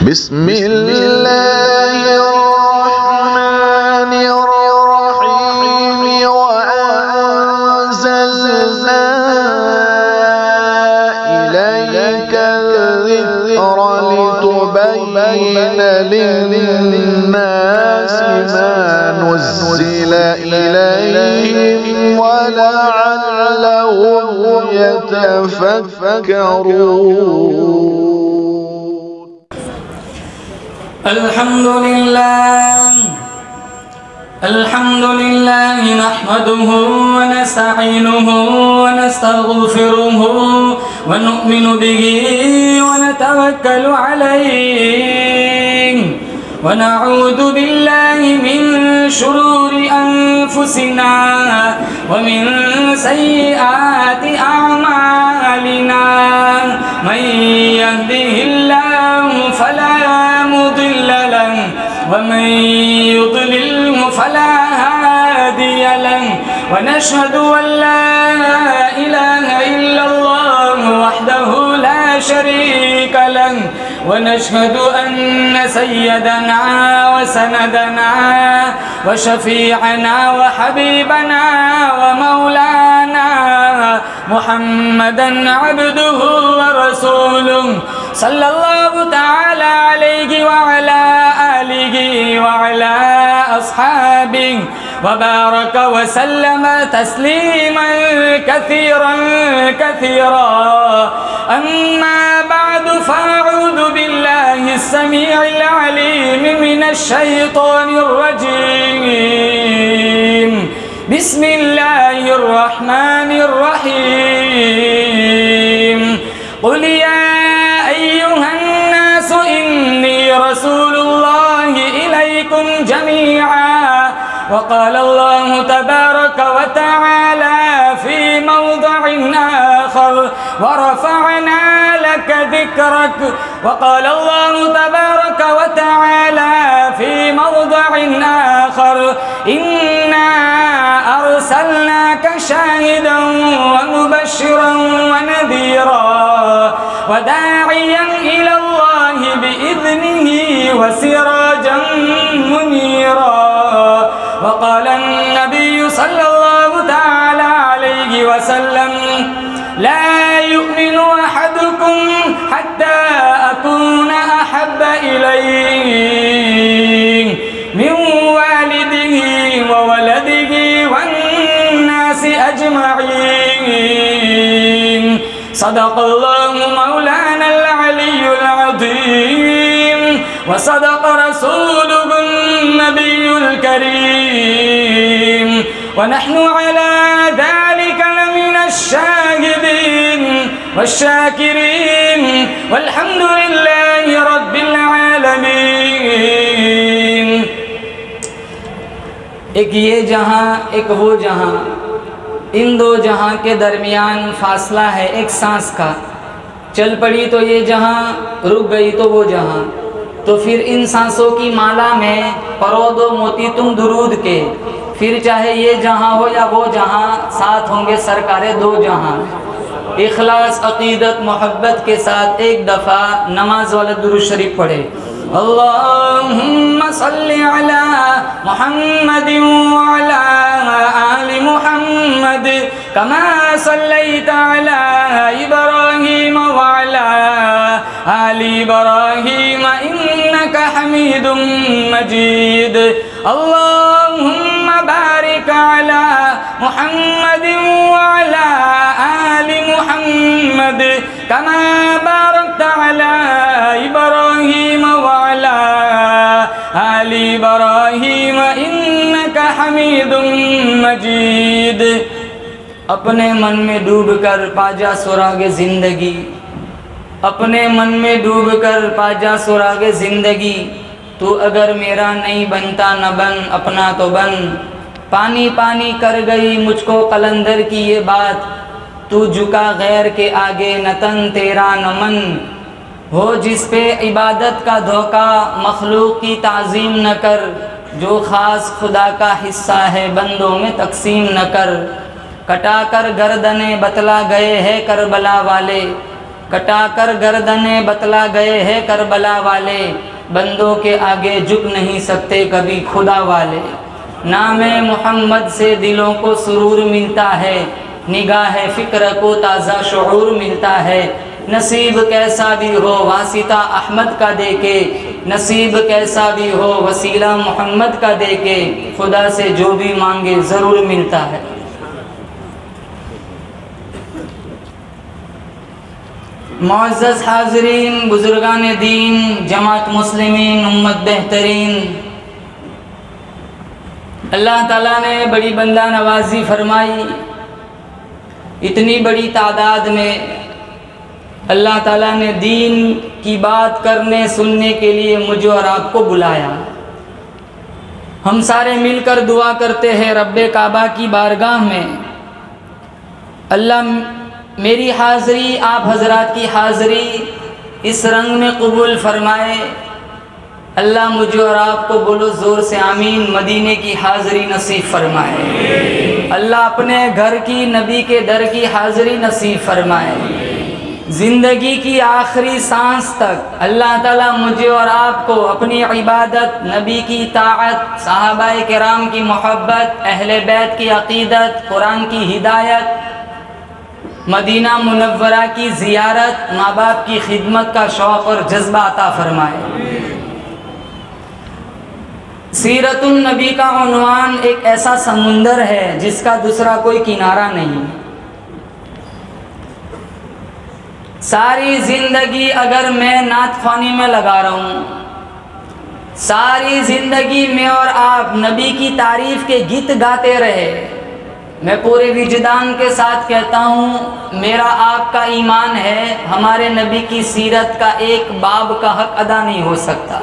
बिस्मिल्लाहिर्रहमानिर्रहीम वअंज़लना इलैका ज़िक्रा लितुबय्यिना लिन्नासि मा नुज़्ज़िला इलैहिम वलअल्लहुम यतफक्करून। अल्हम्दुलिल्लाह नहमदुहु व नस्तईनुहु व नस्तगफिरुहु व नु'मिनु बिही व नतवक्कलु अलैहि व नऊज़ु बिल्लाहि मिन शुरूरि अनफुसिना व मिन सय्यिआति अअमालिना मन यहदिहिल्लाहु फला मुदिल्ल लहु व मन युद्लिल्हु फला हादिय लहु व नशहदु अन ला इलाहा इल्लल्लाह वहदहु ला शरीक लहु व नशहदु अन्न सय्यदना व सनदना व शफीअना व हबीबना व मौलाना मुहम्मदन अब्दुहु व रसूलुहु सल्लल्लाहु तआला अलैहि व अला आलिहि व अला अस्हाबिहि व बारक व सल्लम तस्लीमन कसीरन कसीरा। अम्मा बअदु फअऊज़ु बिल्लाहि अस्समीइल अलीम मिनश शैतानिर रजीम। बिस्मिल्लाहिर रहमानिर रहीम। क़ुल या अय्युहन नासु इन्नी रसूलुल्लाहि इलैकुम जमीआ। वक़ाल अल्लाहु तबारक व तआला फ़ी मौदिअन आख़र व रफ़अना लक ज़िक्रक। वक़ाल अल्लाहु तबारक व तआला फ़ी मौदिअन आख़र इन्ना अर्सलनाक शाहिदन व मुबश्शिरन व नज़ीरा व दाइयन इलल्लाहि बिइज़निहि व सिराजन मुनीरा। वक़ाल अन्नबिय्यु सल्लल्लाहु तआला अलैहि वसल्लम ला युमिनु अहदुकुम हत्ता अकूना अहब्ब इलैहि मिन वालिदिहि व वलदिहि वन्नासि अजमईन। सदक़ल्लाहु मौलानल अलियुल अज़ीम व सदक़ रसूलुहुन नबियुल करीम व नहनु अला ज़ालिका लमिनश शाहिदीन वश्शाकिरीन वल्हम्दुलिल्लाहि रब्बिल आलमीन। एक ये जहां एक वो जहां, इन दो जहां के दरमियान फासला है एक सांस का। चल पड़ी तो ये जहां, रुक गई तो वो जहां। तो फिर इन सांसों की माला में परो दो मोती तुम दुरूद के। फिर चाहे ये जहां हो या वो जहां, साथ होंगे सरकारे दो जहां। इखलास अकीदत मोहब्बत के साथ एक दफ़ा नमाज वाला दुरूद शरीफ पढ़े। अल्लाहुम्मा सल्लि अला मुहम्मदिन व अला आलि मुहम्मद कमा सल्लैता अला इब्राहीम व अला आलि इब्राहीम इन्नका हमीदुम मजीद। अल्लाहुम्मा बारिक अला मुहम्मदिन व अला आलि मुहम्मद कमा बारकता अला इब्राहीम व अला आलि इब्राहीम इन्नका हमीदुम मजीद। अपने मन में डूबकर पाजा सुरागे ज़िंदगी, अपने मन में डूबकर पाजा सुरागे ज़िंदगी। तू अगर मेरा नहीं बनता न बन, अपना तो बन। पानी पानी कर गई मुझको कलंदर की ये बात। तू झुका गैर के आगे न तन तेरा न मन। हो जिस पे इबादत का धोखा, मखलूक की ताज़ीम न कर। जो ख़ास खुदा का हिस्सा है बंदों में तकसीम न कर। कटा कर गर्दने बतला गए हैं करबला वाले। कटाकर गर्दने बतला गए हैं करबला वाले, बंदों के आगे झुक नहीं सकते कभी खुदा वाले। नामे मोहम्मद से दिलों को सुरूर मिलता है, निगाह फ़िक्र को ताज़ा शऊर मिलता है। नसीब कैसा भी हो वासिता अहमद का देके, नसीब कैसा भी हो वसीला मोहम्मद का देके, खुदा से जो भी मांगे ज़रूर मिलता है। मुअज़्ज़ज़ हाज़रीन, बुज़ुर्गान दीन, जमात मुस्लिमीन, उम्मत बेहतरीन, अल्लाह ताला ने बड़ी बंदा नवाजी फरमाई। इतनी बड़ी तादाद में अल्लाह ताला ने दीन की बात करने सुनने के लिए मुझे और आपको बुलाया। हम सारे मिलकर दुआ करते हैं रब्बे काबा की बारगाह में, अल्लाह मेरी हाज़री आप हज़रात की हाज़री इस रंग में कबूल फरमाए। अल्लाह मुझे और आपको बोलो ज़ोर से आमीन, मदीने की हाज़री नसीब फरमाए। अल्लाह अपने घर की नबी के दर की हाज़री नसीब फरमाए। ज़िंदगी की आखिरी सांस तक अल्लाह ताला मुझे और आपको अपनी इबादत, नबी की ताअत, सहाबाए किराम की मोहब्बत, अहले बैत की अक़ीदत, कुरान की हिदायत, मदीना मुनव्वरा की ज़ियारत, माँ बाप की खिदमत का शौक़ और जज्बा अता फरमाए। सीरतुन नबी का उन्वान एक ऐसा समुंदर है जिसका दूसरा कोई किनारा नहीं। सारी ज़िंदगी अगर मैं नात ख़्वानी में लगा रहा हूँ, सारी ज़िंदगी में और आप नबी की तारीफ़ के गीत गाते रहे, मैं पूरे विजदान के साथ कहता हूँ मेरा आपका ईमान है, हमारे नबी की सीरत का एक बाब का हक अदा नहीं हो सकता।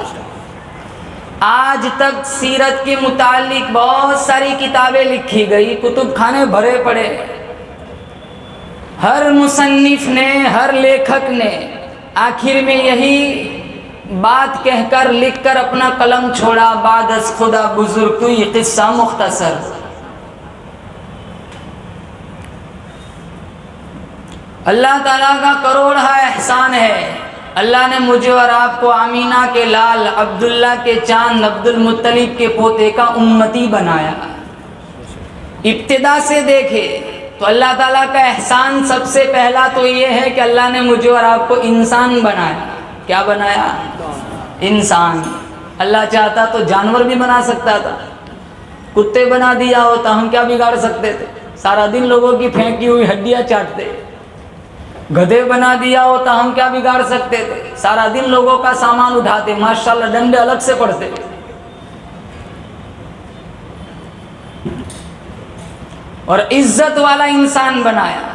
आज तक सीरत के मुतालिक बहुत सारी किताबें लिखी गई, कुतुब खाने भरे पड़े। हर मुसन्निफ ने, हर लेखक ने आखिर में यही बात कहकर लिखकर अपना कलम छोड़ा, बादस खुदा बुजुर्ग तू ये किस्सा मुख्तसर। अल्लाह ताला का करोड़ा एहसान है, अल्लाह ने मुझे और आपको आमीना के लाल, अब्दुल्ला के चांद, अब्दुल मुत्तलिब के पोते का उम्मती बनाया। इब्तिदा से देखे तो अल्लाह ताला का एहसान सबसे पहला तो ये है कि अल्लाह ने मुझे और आपको इंसान बनाया। क्या बनाया? इंसान। अल्लाह चाहता तो जानवर भी बना सकता था, कुत्ते बना दिया होता, हम क्या बिगाड़ सकते थे? सारा दिन लोगों की फेंकी हुई हड्डियाँ चाटते। गधे बना दिया होता, हम क्या बिगाड़ सकते थे? सारा दिन लोगों का सामान उठाते, माशाल्लाह डंडे अलग से पड़ते। और इज्जत वाला इंसान बनाया।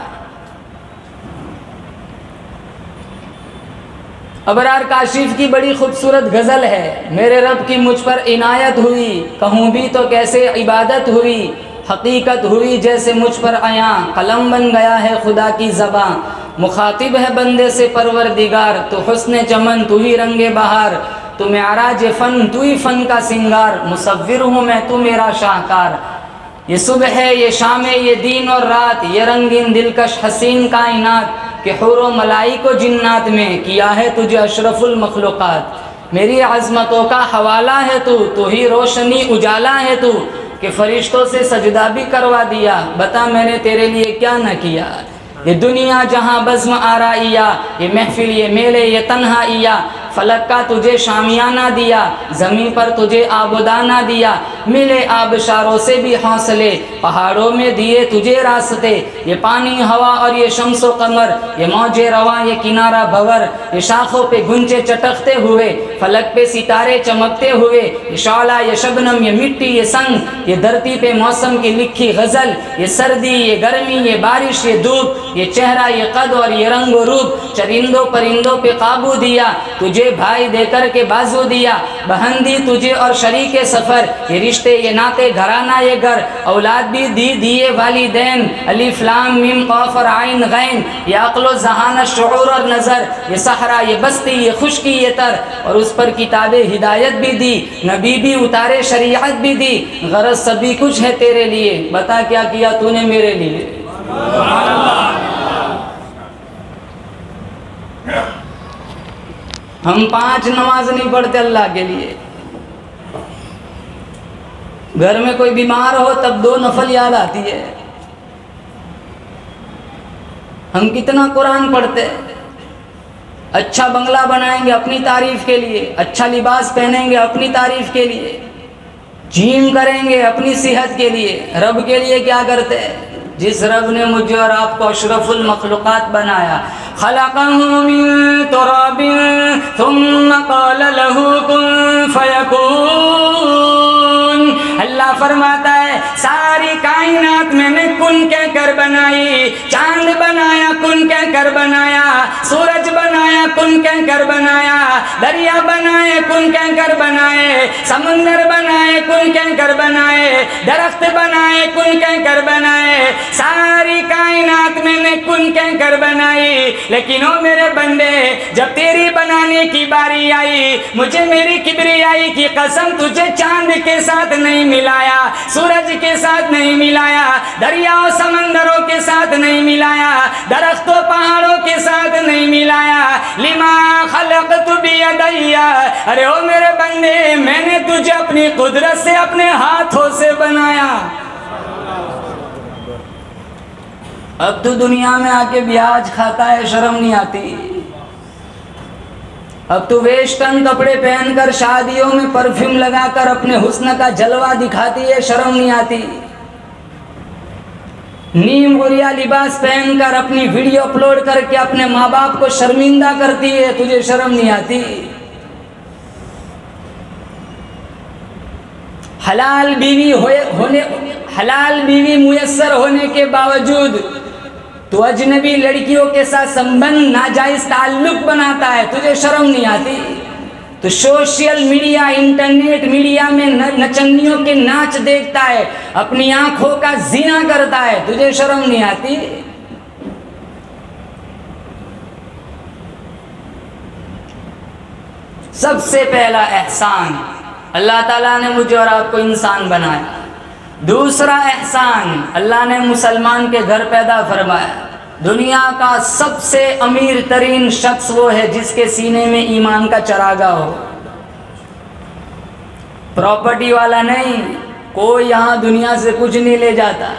अबरार काशिफ की बड़ी खूबसूरत गज़ल है, मेरे रब की मुझ पर इनायत हुई, कहूँ भी तो कैसे इबादत हुई, हकीकत हुई जैसे मुझ पर आया, कलम बन गया है खुदा की ज़बां, मुखातिब है बंदे से परवरदिगार, तो हुस्न चमन तू ही रंगे बहार, तू मेराज फ़न तू ही फ़न का सिंगार, मुसव्विर हूँ मैं तू मेरा शाहकार। ये सुबह है, ये शाम है, ये दिन और रात, ये रंगीन दिलकश हसीन कायनात, कि हुरो मलाइको जिन्नात में किया है तुझे अशरफुल मखलूक़ात। मेरी अज़मतों का हवाला है तू ही रोशनी उजाला है तू, कि फरिश्तों से सजदा भी करवा दिया, बता मैंने तेरे लिए क्या न किया। ये दुनिया जहाँ बज़्म आराइया, ये महफिल ये मेले ये तन्हाइया, फलक का तुझे शामियाना दिया, ज़मीन पर तुझे आबुदाना दिया, मिले आबशारों से भी हौसले, पहाड़ों में दिए तुझे रास्ते, ये पानी हवा और ये शम्सो कमर, ये मौजे रवा ये किनारा भवर, ये शाखों पे गुंचे चटकते हुए, फलक पे सितारे चमकते हुए, ये शौला ये शबनम ये मिट्टी ये संग, ये धरती पे मौसम की लिखी गज़ल, ये सर्दी ये गर्मी ये बारिश ये धूप, ये चेहरा ये कद और ये रंग रूप, चरिंदों परिंदों पे काबू दिया, तुझे भाई देकर के बाजू दिया, बहन दी तुझे और शरीके सफ़र, ये रिश्ते ये नाते घराना ये घर, औलाद भी दी दिए वालिदैन, अलिफ लाम मीम क़ाफ और आइन गैन, ये अक़्ल व ज़हानत शऊर और नज़र, ये सहरा ये बस्ती ये खुशकी ये तर, और उस पर किताबे हिदायत भी दी, नबी भी उतारे शरीयत भी दी, गरज सभी कुछ है तेरे लिए, बता क्या किया तूने मेरे लिए। हम 5 नमाज नहीं पढ़ते अल्लाह के लिए। घर में कोई बीमार हो तब 2 नफल याद आती है। हम कितना कुरान पढ़ते। अच्छा बंगला बनाएंगे अपनी तारीफ के लिए, अच्छा लिबास पहनेंगे अपनी तारीफ के लिए, जिम करेंगे अपनी सेहत के लिए। रब के लिए क्या करते हैं? जिस रब ने मुझे और आपको अशरफुल मखलूक़ात बनाया, खलक़हु मिन तुराबिन थुम्मा क़ाल लहू कुन फयकून। अल्लाह फरमाता है सारी कायनात मैंने कुन कहकर बनाई। चांद बनाया कुन कहकर बनाया, सूरज बनाया कुन कहकर बनाया, दरिया बनाए कुन कहकर बनाए, समुंदर बनाए कुन कहकर बनाए, दरख्त बनाए कुन कहकर बनाए। सारी कायनात मैंने कुन कहकर बनाई। लेकिन ओ मेरे बंदे, जब तेरी बनाने की बारी आई, मुझे मेरी किबरियाई की कसम तुझे चांद के साथ नहीं मिलाया, सूरज के साथ नहीं मिलाया, दरियाओं समंदरों के साथ नहीं मिलाया, दरख्तों पहाड़ों के साथ नहीं मिलाया। लिमा खलक़तु बियदैया, अरे ओ मेरे बंदे, मैंने तुझे अपनी कुदरत से अपने हाथों से बनाया। अब तो दुनिया में आके ब्याज खाता है, शर्म नहीं आती। अब तो वेस्टर्न कपड़े पहनकर शादियों में परफ्यूम लगाकर अपने हुस्न का जलवा दिखाती है, शर्म नहीं आती। नीम गुरिया लिबास पहनकर अपनी वीडियो अपलोड करके अपने माँ बाप को शर्मिंदा करती है, तुझे शर्म नहीं आती। हलाल बीवी मुयस्सर होने के बावजूद तो अजनबी लड़कियों के साथ संबंध, नाजायज ताल्लुक बनाता है, तुझे शर्म नहीं आती। तो सोशल मीडिया, इंटरनेट मीडिया में नचनियों के नाच देखता है, अपनी आंखों का जिना करता है, तुझे शर्म नहीं आती। सबसे पहला एहसान, अल्लाह ताला ने मुझे और आपको इंसान बनाया। दूसरा एहसान, अल्लाह ने मुसलमान के घर पैदा फरमाया। दुनिया का सबसे अमीर तरीन शख्स वो है जिसके सीने में ईमान का चरागा हो। प्रॉपर्टी वाला नहीं, कोई यहाँ दुनिया से कुछ नहीं ले जाता।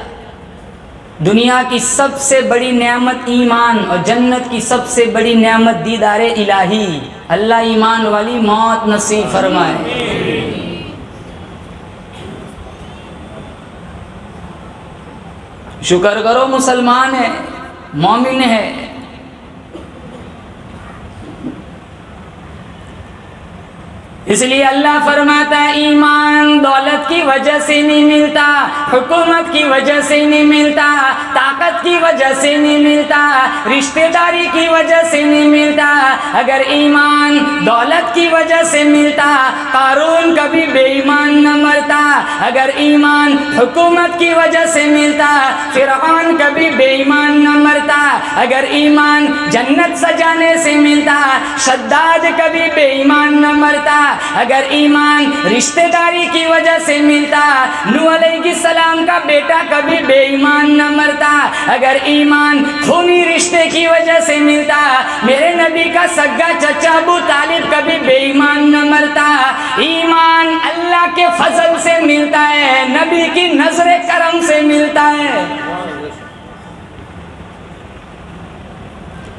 दुनिया की सबसे बड़ी नेमत ईमान और जन्नत की सबसे बड़ी नेमत दीदारे इलाही। अल्लाह ईमान वाली मौत नसीब फरमाए। शुक्र करो मुसलमान है, मोमिन है। इसलिए अल्लाह फरमाता है ईमान दौलत की वजह से नहीं मिलता, हुकूमत की वजह से नहीं मिलता, ताकत की वजह से नहीं मिलता, रिश्तेदारी की वजह से नहीं मिलता। अगर ईमान दौलत की वजह से मिलता, कारून कभी बेईमान न मरता। अगर ईमान हुकूमत की वजह से मिलता, फिरौन कभी बेईमान न मरता। अगर ईमान जन्नत सजाने से मिलता, शद्दाद कभी बेईमान न मरता। अगर ईमान रिश्तेदारी की वजह से मिलता, नूह अलैहिस्सलाम का बेटा कभी बेईमान न मरता। अगर ईमान खूनी रिश्ते की वजह से मिलता, मेरे नबी का सगा चचा अबू तालिब कभी बेईमान न मरता। ईमान अल्लाह के फजल से मिलता है, नबी की नजरे करम से मिलता है।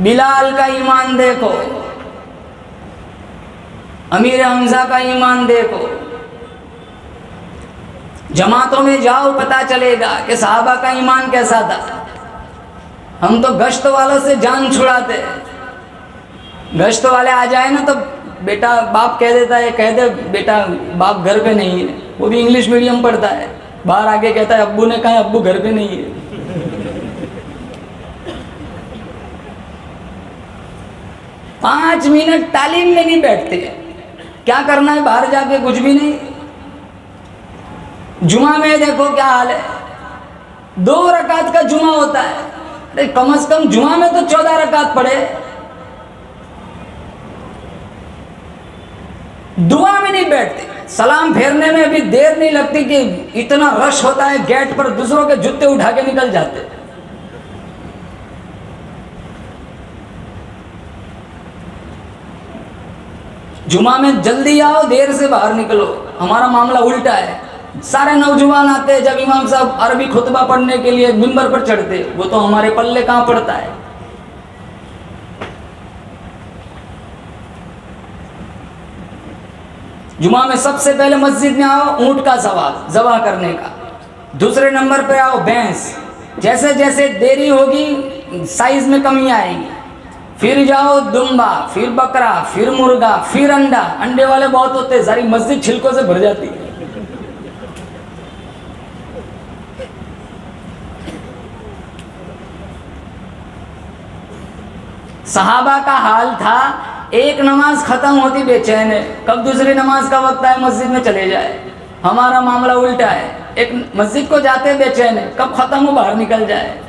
बिलाल का ईमान देखो, अमीर हमजा का ईमान देखो। जमातों में जाओ पता चलेगा कि सहाबा का ईमान कैसा था। हम तो गश्त वालों से जान छुड़ाते। गश्त वाले आ जाए ना तो बेटा बाप कह देता है, कह दे बेटा बाप घर पे नहीं है। वो भी इंग्लिश मीडियम पढ़ता है, बाहर आके कहता है अब्बू ने कहा अब्बू घर पे नहीं है। पाँच मिनट तालीम में नहीं बैठते। क्या करना है बाहर जाके? कुछ भी नहीं। जुमा में देखो क्या हाल है, 2 रकात का जुमा होता है। अरे कम से कम जुमा में तो 14 रकात पढ़े। दुआ में नहीं बैठते। सलाम फेरने में भी देर नहीं लगती कि इतना रश होता है गेट पर, दूसरों के जूते उठा के निकल जाते। जुमा में जल्दी आओ, देर से बाहर निकलो। हमारा मामला उल्टा है। सारे नौजवान आते हैं, जब इमाम साहब अरबी खुतबा पढ़ने के लिए मिंबर पर चढ़ते, वो तो हमारे पल्ले कहाँ पड़ता है। जुमा में सबसे पहले मस्जिद में आओ, ऊंट का सवाल ज़बह करने का। दूसरे नंबर पे आओ भैंस। जैसे जैसे देरी होगी साइज में कमी आएगी। फिर जाओ दुम्बा, फिर बकरा, फिर मुर्गा, फिर अंडा। अंडे वाले बहुत होते हैं, सारी मस्जिद छिलकों से भर जाती है। सहाबा का हाल था, एक नमाज खत्म होती बेचैन है, कब दूसरी नमाज का वक्त आए मस्जिद में चले जाए। हमारा मामला उल्टा है, एक मस्जिद को जाते बेचैन है, कब खत्म हो बाहर निकल जाए।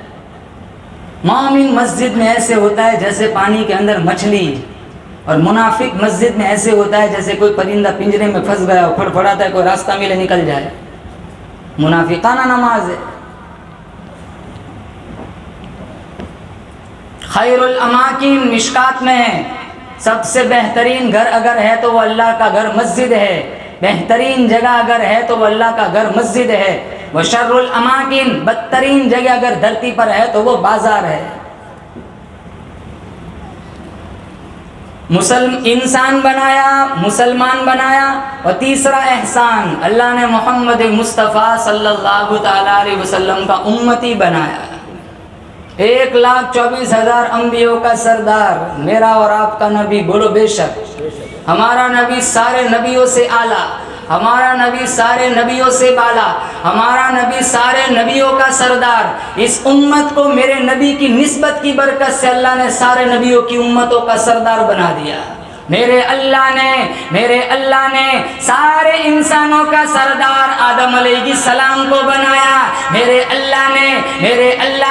मोमिन मस्जिद में ऐसे होता है जैसे पानी के अंदर मछली, और मुनाफिक मस्जिद में ऐसे होता है जैसे कोई परिंदा पिंजरे में फंस गया हो, फड़फड़ाता है, कोई रास्ता मिले निकल जाए। मुनाफिकाना नमाज है। खैरुल अमाकिन मिशकात में है, सबसे बेहतरीन घर अगर है तो वो अल्लाह का घर मस्जिद है। बेहतरीन जगह अगर है तो वो अल्लाह का घर मस्जिद है। व शर्रुल अमाकिन, बदतरीन जगह अगर धरती पर है तो वो बाजार है। इंसान बनाया, मुसलमान बनाया। और तीसरा एहसान, अल्लाह ने मोहम्मद मुस्तफ़ा सल्लल्लाहु तआला अलैहि वसल्लम का उम्मती बनाया। 1,24,000 अंबियों का सरदार, मेरा और आपका नबी। बोलो बेशक। हमारा नबी सारे नबियों से आला, हमारा नबी सारे नबियों से बाला, हमारा नबी सारे नबियों का सरदार। इस उम्मत को मेरे नबी की निस्बत की बरकत से अल्लाह ने सारे नबियों की उम्मतों का सरदार बना दिया। मेरे अल्लाह ने सारे इंसानों का सरदार आदम अलैहिस्सलाम को बनाया। मेरे अल्लाह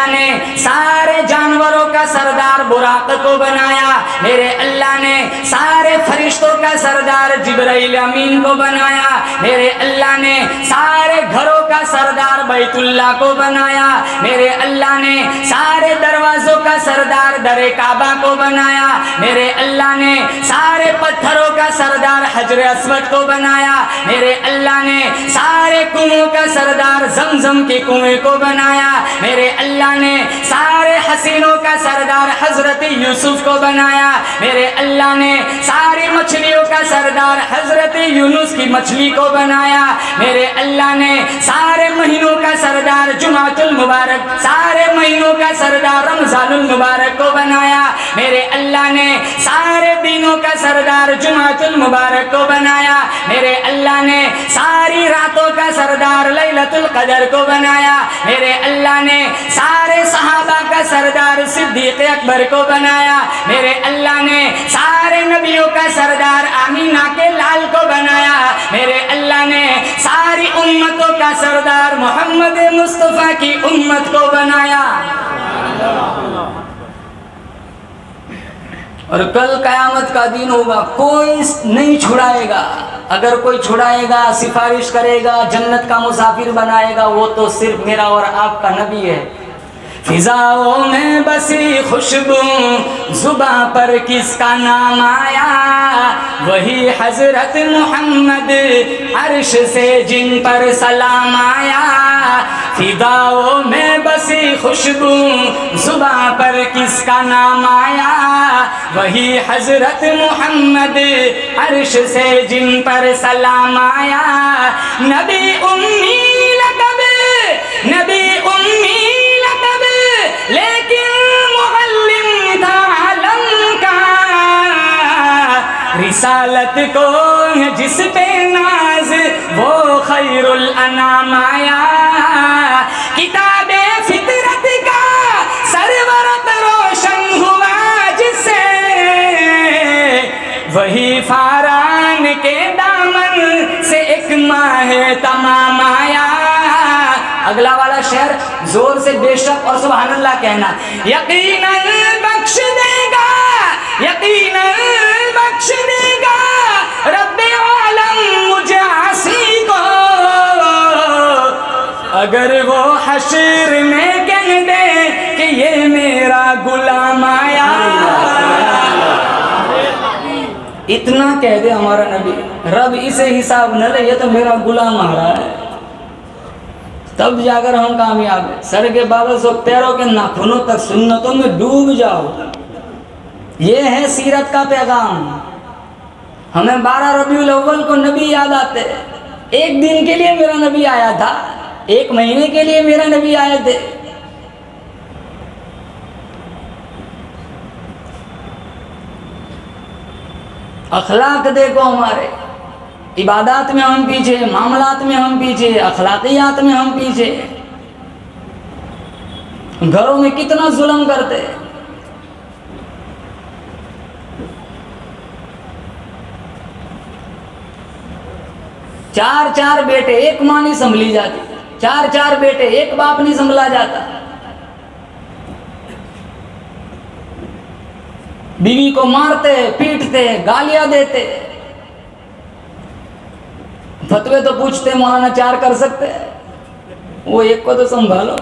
ने सारे जानवरों का सरदार बुराक को बनाया। मेरे अल्लाह ने सारे फरिश्तों का सरदार जिब्राइल अमीन को बनाया। मेरे अल्लाह ने सारे घरों का सरदार बैतुल्लाह को बनाया। मेरे अल्लाह ने सारे दरवाजों का सरदार दरे काबा को बनाया। मेरे अल्लाह ने सारे पत्थरों का सरदार हजर अस्वद को बनाया। मेरे अल्लाह ने सारे कुओं का सरदार जमजम के कुएं को बनाया। मेरे अल्लाह ने सारे हसीनों का सरदार हजरत यूसुफ को बनाया। मेरे अल्लाह ने सारी मछलियों का सरदार हजरत यूनुस की मछली को बनाया। मेरे अल्लाह ने सारे महीनों का सरदार जुमातुल मुबारक, सारे महीनों का सरदार रमजानुल मुबारक को बनाया। मेरे अल्लाह ने सारे दिनों का सरदार जुमातुल मुबारक को बनाया। मेरे अल्लाह ने सारी रातों का सरदार लैलतुल कदर को बनाया। मेरे अल्लाह ने सारे सहाबा का सरदार सिद्दीक अकबर को बनाया। मेरे अल्लाह ने सारे नबियों का सरदार आमीना के लाल को बनाया। मेरे अल्लाह ने सारी उम्मतों का सरदार मोहम्मद मुस्तफ़ा की उम्मत को बनाया। और कल कयामत का दिन होगा, कोई नहीं छुड़ाएगा। अगर कोई छुड़ाएगा, सिफारिश करेगा, जन्नत का मुसाफिर बनाएगा, वो तो सिर्फ मेरा और आपका नबी है। फिजाओं में बसी खुशबू, जुबां पर किसका नाम आया, वही हजरत मोहम्मद अर्श से जिन पर सलाम आया। फिजाओं में बसी खुशबू, जुबां पर किसका नाम आया, वही हजरत मोहम्मद अर्श से जिन पर सलाम आया। नबी उम्मी लक़ब, नबी उम्मी लक़ब, लेकिन मुअल्लिम था आलम का। रिसालत को जिस पे नाज, वो खैरुल अनाम आया। किताबे फितरत का सरवरत रोशन हुआ जिससे, वही फारान के दामन से एक माह तमाम आया। अगला वाला शेर जोर से बेशक और सुभान अल्लाह कहना। यकीनन बख्श देगा, यकीनन बख्श देगा रब्बे आलम मुझे आसी को, अगर वो हश्र में कह दे कि ये मेरा गुलाम आया। इतना कह दे हमारा नबी, रब इसे हिसाब न ले, ये तो मेरा गुलाम आ रहा है, तब जाकर हम कामयाब है। सर के बालों से पैरों के नाखूनों तक सुन्नतों में डूब जाओ। ये है सीरत का पैगाम। हमें 12 रबीउल अव्वल को नबी याद आते। एक दिन के लिए मेरा नबी आया था, एक महीने के लिए मेरा नबी आए थे। अखलाक देखो हमारे, इबादत में हम पीछे, मामलात में हम पीछे, अखलाकियात में हम पीछे, घरों में कितना जुल्म करते। चार चार बेटे, एक मां नहीं संभली जाती, चार चार बेटे, एक बाप नहीं संभला जाता। बीवी को मारते, पीटते, गालियां देते, फतवे तो पूछते मौलाना 4 कर सकते, वो एक को तो संभालो।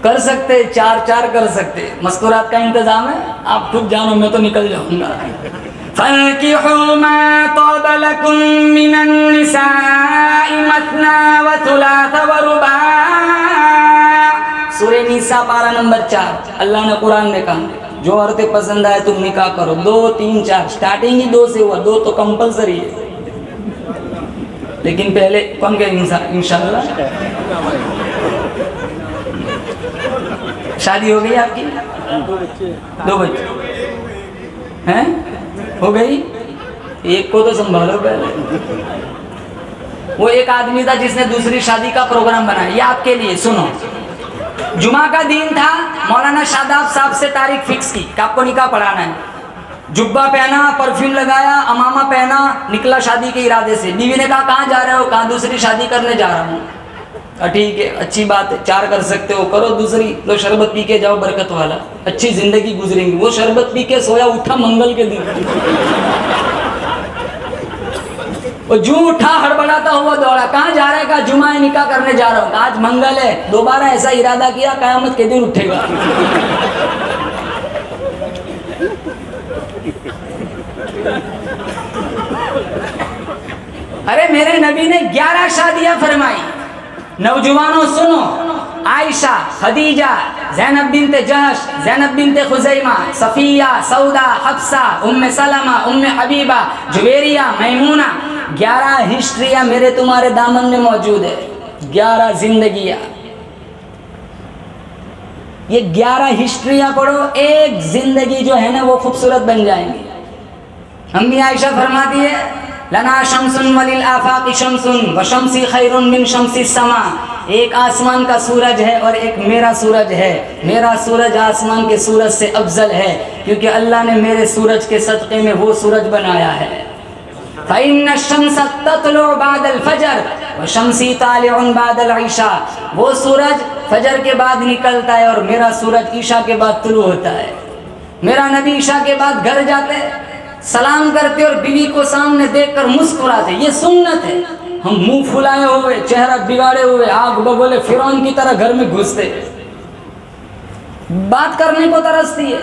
कर सकते 4 कर सकते। मस्तूरात का इंतजाम है, आप खुद जानो, मैं तो निकल जाऊंगा। फंकिहू मा तब लकुम मिनन निसाइ मथना व थुलाथ व रुबा। सूरे निसा पारा नंबर 4, अल्लाह ने कुरान में कहा जो औरतें पसंद आए तुम निकाह करो। 2, 3, 4, स्टार्टिंग ही 2 से हुआ, 2 तो कंपलसरी है। लेकिन पहले कौन कहे इंशाअल्लाह। शादी हो गई आपकी? 2 बच्चे हैं? हो गई? एक को तो संभालो पहले। वो एक आदमी था जिसने दूसरी शादी का प्रोग्राम बनाया। ये आपके लिए सुनो। जुमा का दिन था, मौलाना शादाब साहब से तारीख फिक्स की कि आपको निकाह पढ़ाना है। जुब्बा पहना, परफ्यूम लगाया, अमामा पहना, निकला शादी के इरादे से। बीवी ने कहा कहाँ जा रहे हो? कहाँ दूसरी शादी करने जा रहा हूँ। ठीक है, अच्छी बात है, 4 कर सकते हो, करो दूसरी। लो शरबत पी के जाओ, बरकत वाला, अच्छी जिंदगी गुजरेंगी। वो शरबत पी के सोया, उठा मंगल के दिन। वो जू उठा, हड़बड़ाता हुआ दौड़ा। कहाँ जा रहा है? कहा जुमा है, निकाह करने जा रहा हूँ। आज मंगल है। दोबारा ऐसा इरादा किया, कयामत के दिन उठेगा। अरे मेरे नबी ने 11 शादियां फरमाई। नौजवानों सुनो, आयशा, खदीजा, ज़ैनब बिन्ते जहश, ज़ैनब बिन्ते खुज़ैमा, सफ़िया, सौदा, हफ्सा, उम्मे सलमा, उम्मे हबीबा, जुवेरिया, मैमूना। 11 हिस्ट्रियां मेरे तुम्हारे दामन में मौजूद है। 11 जिंदगियां। ये 11 हिस्ट्रियां पढ़ो, एक जिंदगी जो है ना वो खूबसूरत बन जाएंगी। अम्मी आयशा फरमाती है, लना शम्सुन वलिल आफाक़ि शम्सुन व शम्सी खैरुन मिन शम्सी समा। एक आसमान का सूरज है और एक मेरा सूरज है। मेरा सूरज आसमान के सूरज से अफजल है, क्योंकि अल्लाह ने मेरे सूरज के सदक़े में वो सूरज बनाया है। फ़इन्न शम्स तत्लु बादल फजर व शम्सी तालिउन बादल ईशा। वो सूरज फजर के बाद निकलता है और मेरा सूरज ईशा के बाद तुलू होता है। मेरा नबी ईशा के बाद घर जाते, सलाम करते और बीवी को सामने देखकर मुस्कुराते। ये सुन्नत है। हम मुंह फुलाए हुए, चेहरा बिगाड़े हुए, आग बगोले फिरौन की तरह घर में घुसते, बात करने को तरसती है।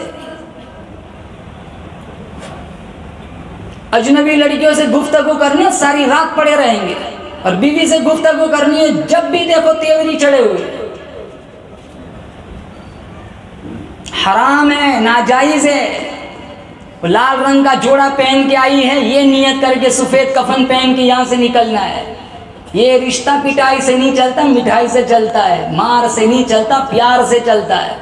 अजनबी लड़कियों से गुफ्तगू करनी है, सारी रात पड़े रहेंगे। और बीवी से गुफ्तगू करनी है, जब भी देखो तेवरी चढ़े हुए। हराम है, नाजायज है। लाल रंग का जोड़ा पहन के आई है, ये नियत करके सफ़ेद कफन पहन के यहाँ से निकलना है। ये रिश्ता पिटाई से नहीं चलता, मिठाई से चलता है। मार से नहीं चलता, प्यार से चलता है।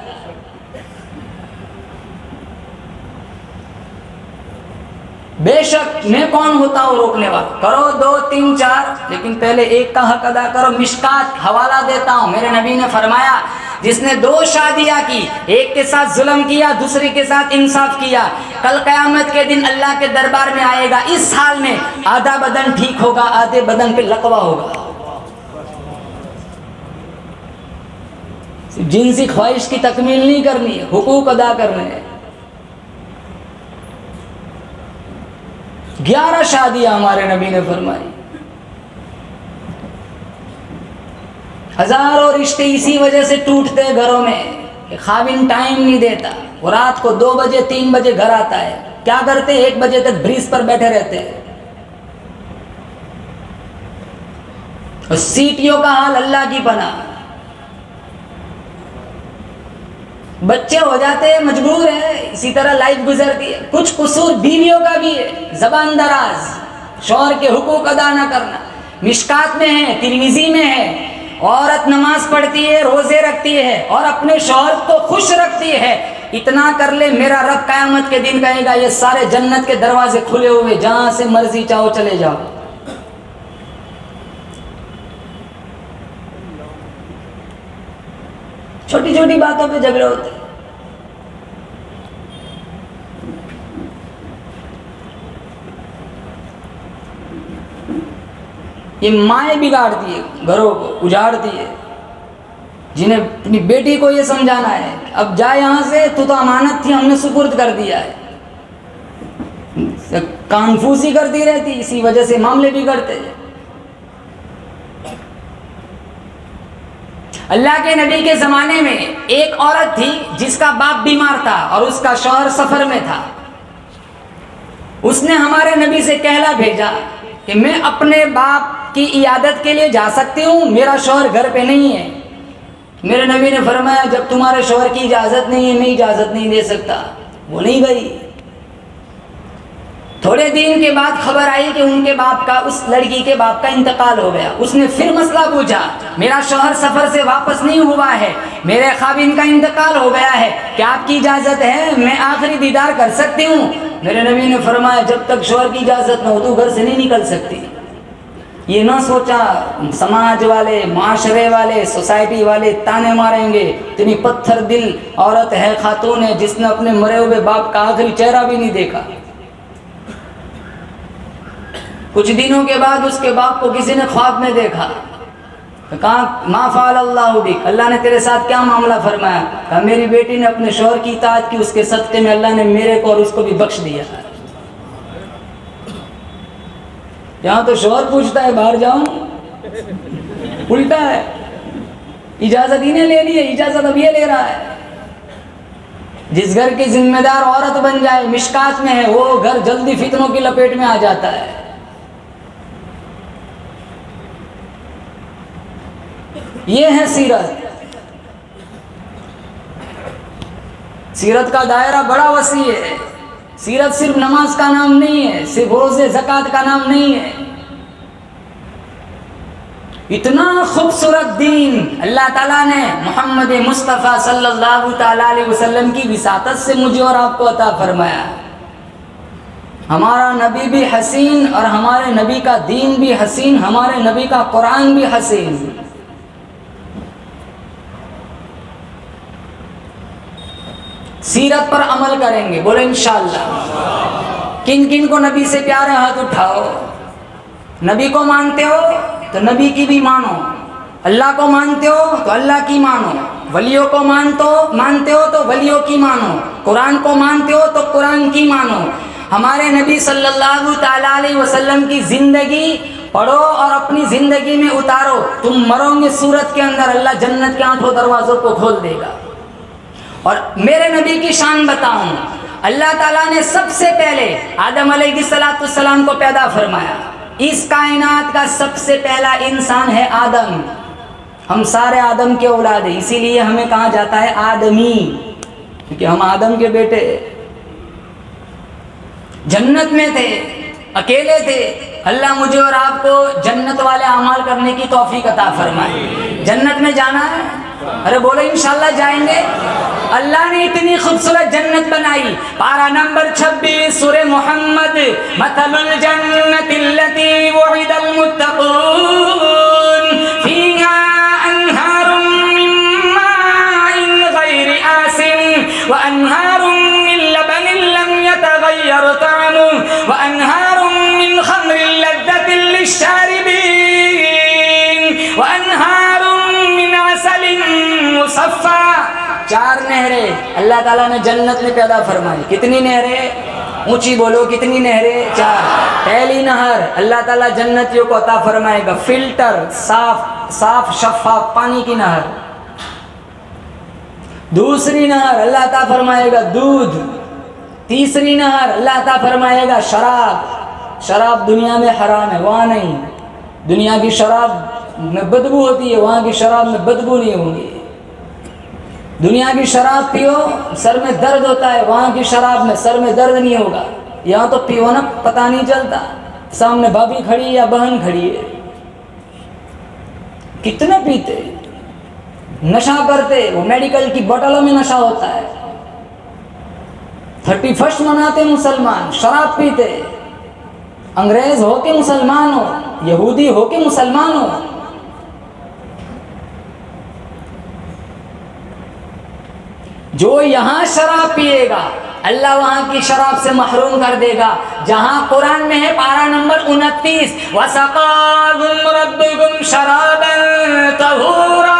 बेशक मैं कौन होता हूँ रोकने वाला। करो 2, 3, 4, लेकिन पहले एक का हक अदा करो। मिशकात हवाला देता हूँ। मेरे नबी ने फरमाया, जिसने 2 शादियां की, एक के साथ जुल्म किया, दूसरे के साथ इंसाफ किया, कल क़यामत के दिन अल्लाह के दरबार में आएगा। इस हाल में आधा बदन ठीक होगा, आधे बदन पे लकवा होगा। जिनसी ख्वाहिश की तकमील नहीं करनी है, हुकूक अदा करने हैं। 11 शादियां हमारे नबी ने फरमाई। हजारों रिश्ते इसी वजह से टूटते घरों में कि खाविन टाइम नहीं देता। वो रात को 2 बजे 3 बजे घर आता है। क्या करते? 1 बजे तक ब्रिज पर बैठे रहते हैं। और सीटियों का हाल अल्लाह की पनाह। बच्चे हो जाते हैं, मजबूर है, इसी तरह लाइफ गुजरती है। कुछ कसूर बीवियों का भी है, ज़बान दराज, शौहर के हुकूक अदा न करना। मिशकात में है, तिरमिज़ी में है, औरत नमाज पढ़ती है, रोजे रखती है और अपने शौहर को खुश रखती है। इतना कर ले, मेरा रब क़यामत के दिन कहेगा ये सारे जन्नत के दरवाजे खुले हुए, जहां से मर्जी चाहो चले जाओ। छोटी छोटी बातों पे झगड़े होते। ये माएँ बिगाड़ती है, घरों को उजाड़ती है, जिन्हें अपनी बेटी को ये समझाना है अब जा यहाँ से, तू तो अमानत थी, हमने सुपुर्द कर दिया है। कानफूसी करती रहती, इसी वजह से मामले बिगड़ते हैं। अल्लाह के नबी के ज़माने में एक औरत थी जिसका बाप बीमार था और उसका शौहर सफ़र में था। उसने हमारे नबी से कहला भेजा कि मैं अपने बाप की इयादत के लिए जा सकती हूँ, मेरा शौहर घर पे नहीं है। मेरे नबी ने फरमाया जब तुम्हारे शौहर की इजाज़त नहीं है, मैं इजाज़त नहीं दे सकता। वो नहीं गई। थोड़े दिन के बाद खबर आई कि उनके बाप का, उस लड़की के बाप का इंतकाल हो गया। उसने फिर मसला पूछा, मेरा शौहर सफ़र से वापस नहीं हुआ है, मेरे ख़ाविंद का इंतकाल हो गया है, क्या आपकी इजाज़त है, मैं आखिरी दीदार कर सकती हूँ? मेरे नबी ने फरमाया जब तक शौहर की इजाज़त न हो तो घर से नहीं निकल सकती। ये ना सोचा समाज वाले, माशरे वाले, सोसाइटी वाले ताने मारेंगे, इतनी पत्थर दिल औरत है, खातून है, जिसने अपने मरे हुए बाप का आखिरी चेहरा भी नहीं देखा। कुछ दिनों के बाद उसके बाप को किसी ने ख्वाब में देखा, तो कहा मा फ़अल अल्लाहु बिक, अल्लाह ने तेरे साथ क्या मामला फरमाया? कहा मेरी बेटी ने अपने शौहर की इताअत की, उसके सदक़े में अल्लाह ने मेरे को और उसको भी बख्श दिया। यहाँ तो शौहर पूछता है बाहर जाऊं, उल्टा है। इजाज़त इन्हें लेनी है, इजाज़त अब ये ले रहा है। जिस घर की जिम्मेदार औरत बन जाए, मिशकात में है, वो घर जल्दी फितनों की लपेट में आ जाता है। ये है सीरत। सीरत का दायरा बड़ा वसी है। सीरत सिर्फ नमाज का नाम नहीं है, सिर्फ रोज़े ज़कात का नाम नहीं है। इतना खूबसूरत दीन अल्लाह ताला ने मोहम्मद मुस्तफ़ा सल्लल्लाहु ताला अलैहि वसल्लम की विसातत से मुझे और आपको अता फरमाया। हमारा नबी भी हसीन और हमारे नबी का दीन भी हसीन, हमारे नबी का कुरान भी हसीन। सीरत पर अमल करेंगे, बोले इंशाअल्लाह। किन किन को नबी से प्यार है, हाथ उठाओ। नबी को मानते हो तो नबी की भी मानो, अल्लाह को मानते हो तो अल्लाह की मानो, वलियों को मानते हो तो वलियों की मानो, कुरान को मानते हो तो कुरान की मानो। हमारे नबी सल्लल्लाहु ताला अलैहि वसल्लम की ज़िंदगी पढ़ो और अपनी ज़िंदगी में उतारो। तुम मरोगे सूरत के अंदर, अल्लाह जन्नत के 8 दरवाज़ों को खोल देगा। और मेरे नबी की शान बताऊं, अल्लाह ताला ने सबसे पहले आदम अलैहिस्सलाम को पैदा फरमाया। इस कायनात का सबसे पहला इंसान है आदम। हम सारे आदम के औलाद हैं, इसीलिए हमें कहा जाता है आदमी, क्योंकि हम आदम के बेटे। जन्नत में थे, अकेले थे। अल्लाह मुझे और आपको जन्नत वाले अमाल करने की तौफीक अता फरमाए। जन्नत में जाना है, अरे बोलो इंशाल्लाह जाएंगे। अल्लाह ने इतनी खूबसूरत जन्नत बनाई। पारा नंबर 26 सूरह मोहम्मद, मथलुल जन्नतिल्लती वुइदल मुत्तक़ून फीहा अन्हारुम मिन माइन गैरि आसिन व अन्हारुम मिन लबनिन लम यतगय्यर तअमुहु व अन्हारुम मिन खम्रिन लज़्ज़तिन लिश्शारिबीन व अन्हारुम मिन असलिन मुसफ़्फ़ा। 4 नहरें अल्लाह ताला ने जन्नत में पैदा फरमाई। कितनी नहरें? ऊंची बोलो, कितनी नहरें? 4। पहली नहर अल्लाह ताला जन्नतियों को अता फरमाएगा, फिल्टर, साफ शफ़ाफ पानी की नहर। दूसरी नहर अल्लाह अता फरमाएगा दूध, तीसरी नहर अल्लाह ताला फरमाएगा शराब। शराब दुनिया में हराम है, वहाँ नहीं। दुनिया की शराब में बदबू होती है, वहाँ की शराब में बदबू नहीं होगी। दुनिया की शराब पियो सर में दर्द होता है, वहाँ की शराब में सर में दर्द नहीं होगा। यहाँ तो पियो ना पता नहीं चलता, सामने भाभी खड़ी या बहन खड़ी है। कितने पीते, नशा करते, वो मेडिकल की बोतलों में नशा होता है। 31 मनाते मुसलमान, शराब पीते। अंग्रेज हो के मुसलमान हो, यहूदी हो के मुसलमान हो। जो यहाँ शराब पिएगा अल्लाह वहाँ की शराब से महरूम कर देगा। जहाँ कुरान में है पारा नंबर 29, वसक़ाहुम रब्बुहुम शराबन तहूरा।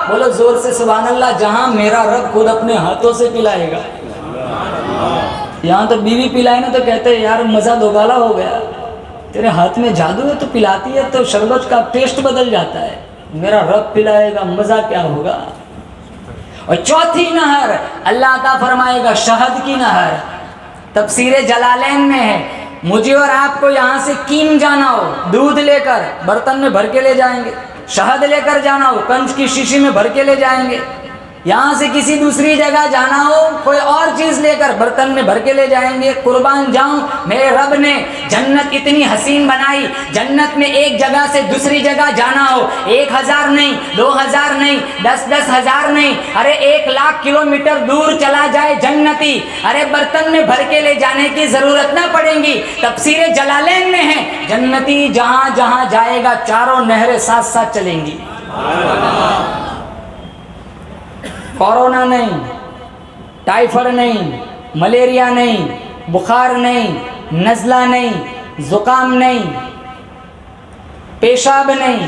बोलो जोर से सुभान अल्लाह। जहाँ मेरा रब खुद अपने हाथों से पिलाएगा। यहाँ तो बीवी पिलाए ना तो कहते हैं यार मज़ा दोबाला हो गया, तेरे हाथ में जादू है तो पिलाती है तो शरबत का टेस्ट बदल जाता है। मेरा रब पिलाएगा, मज़ा क्या होगा। और चौथी नहर अल्लाह का फरमाएगा शहद की नहर। तफसीरे जलालैन में है, मुझे और आपको यहाँ से कीम जाना हो दूध लेकर बर्तन में भर के ले जाएंगे, शहद लेकर जाना हो कंच की शीशी में भर के ले जाएंगे, यहाँ से किसी दूसरी जगह जाना हो कोई और चीज़ लेकर बर्तन में भर के ले जाएंगे। कुर्बान जाऊं, मेरे रब ने जन्नत इतनी हसीन बनाई, जन्नत में एक जगह से दूसरी जगह जाना हो 1000 नहीं, 2000 नहीं, 10-10 हज़ार नहीं, अरे 1,00,000 किलोमीटर दूर चला जाए जन्नती, अरे बर्तन में भर के ले जाने की ज़रूरत ना पड़ेगी। तफसीरे जलालैन में है, जन्नती जहाँ जहाँ जाएगा चारों नहरें साथ साथ चलेंगी। कोरोना नहीं, टाइफाइड नहीं, मलेरिया नहीं, बुखार नहीं, नज़ला नहीं, ज़ुकाम नहीं, पेशाब नहीं,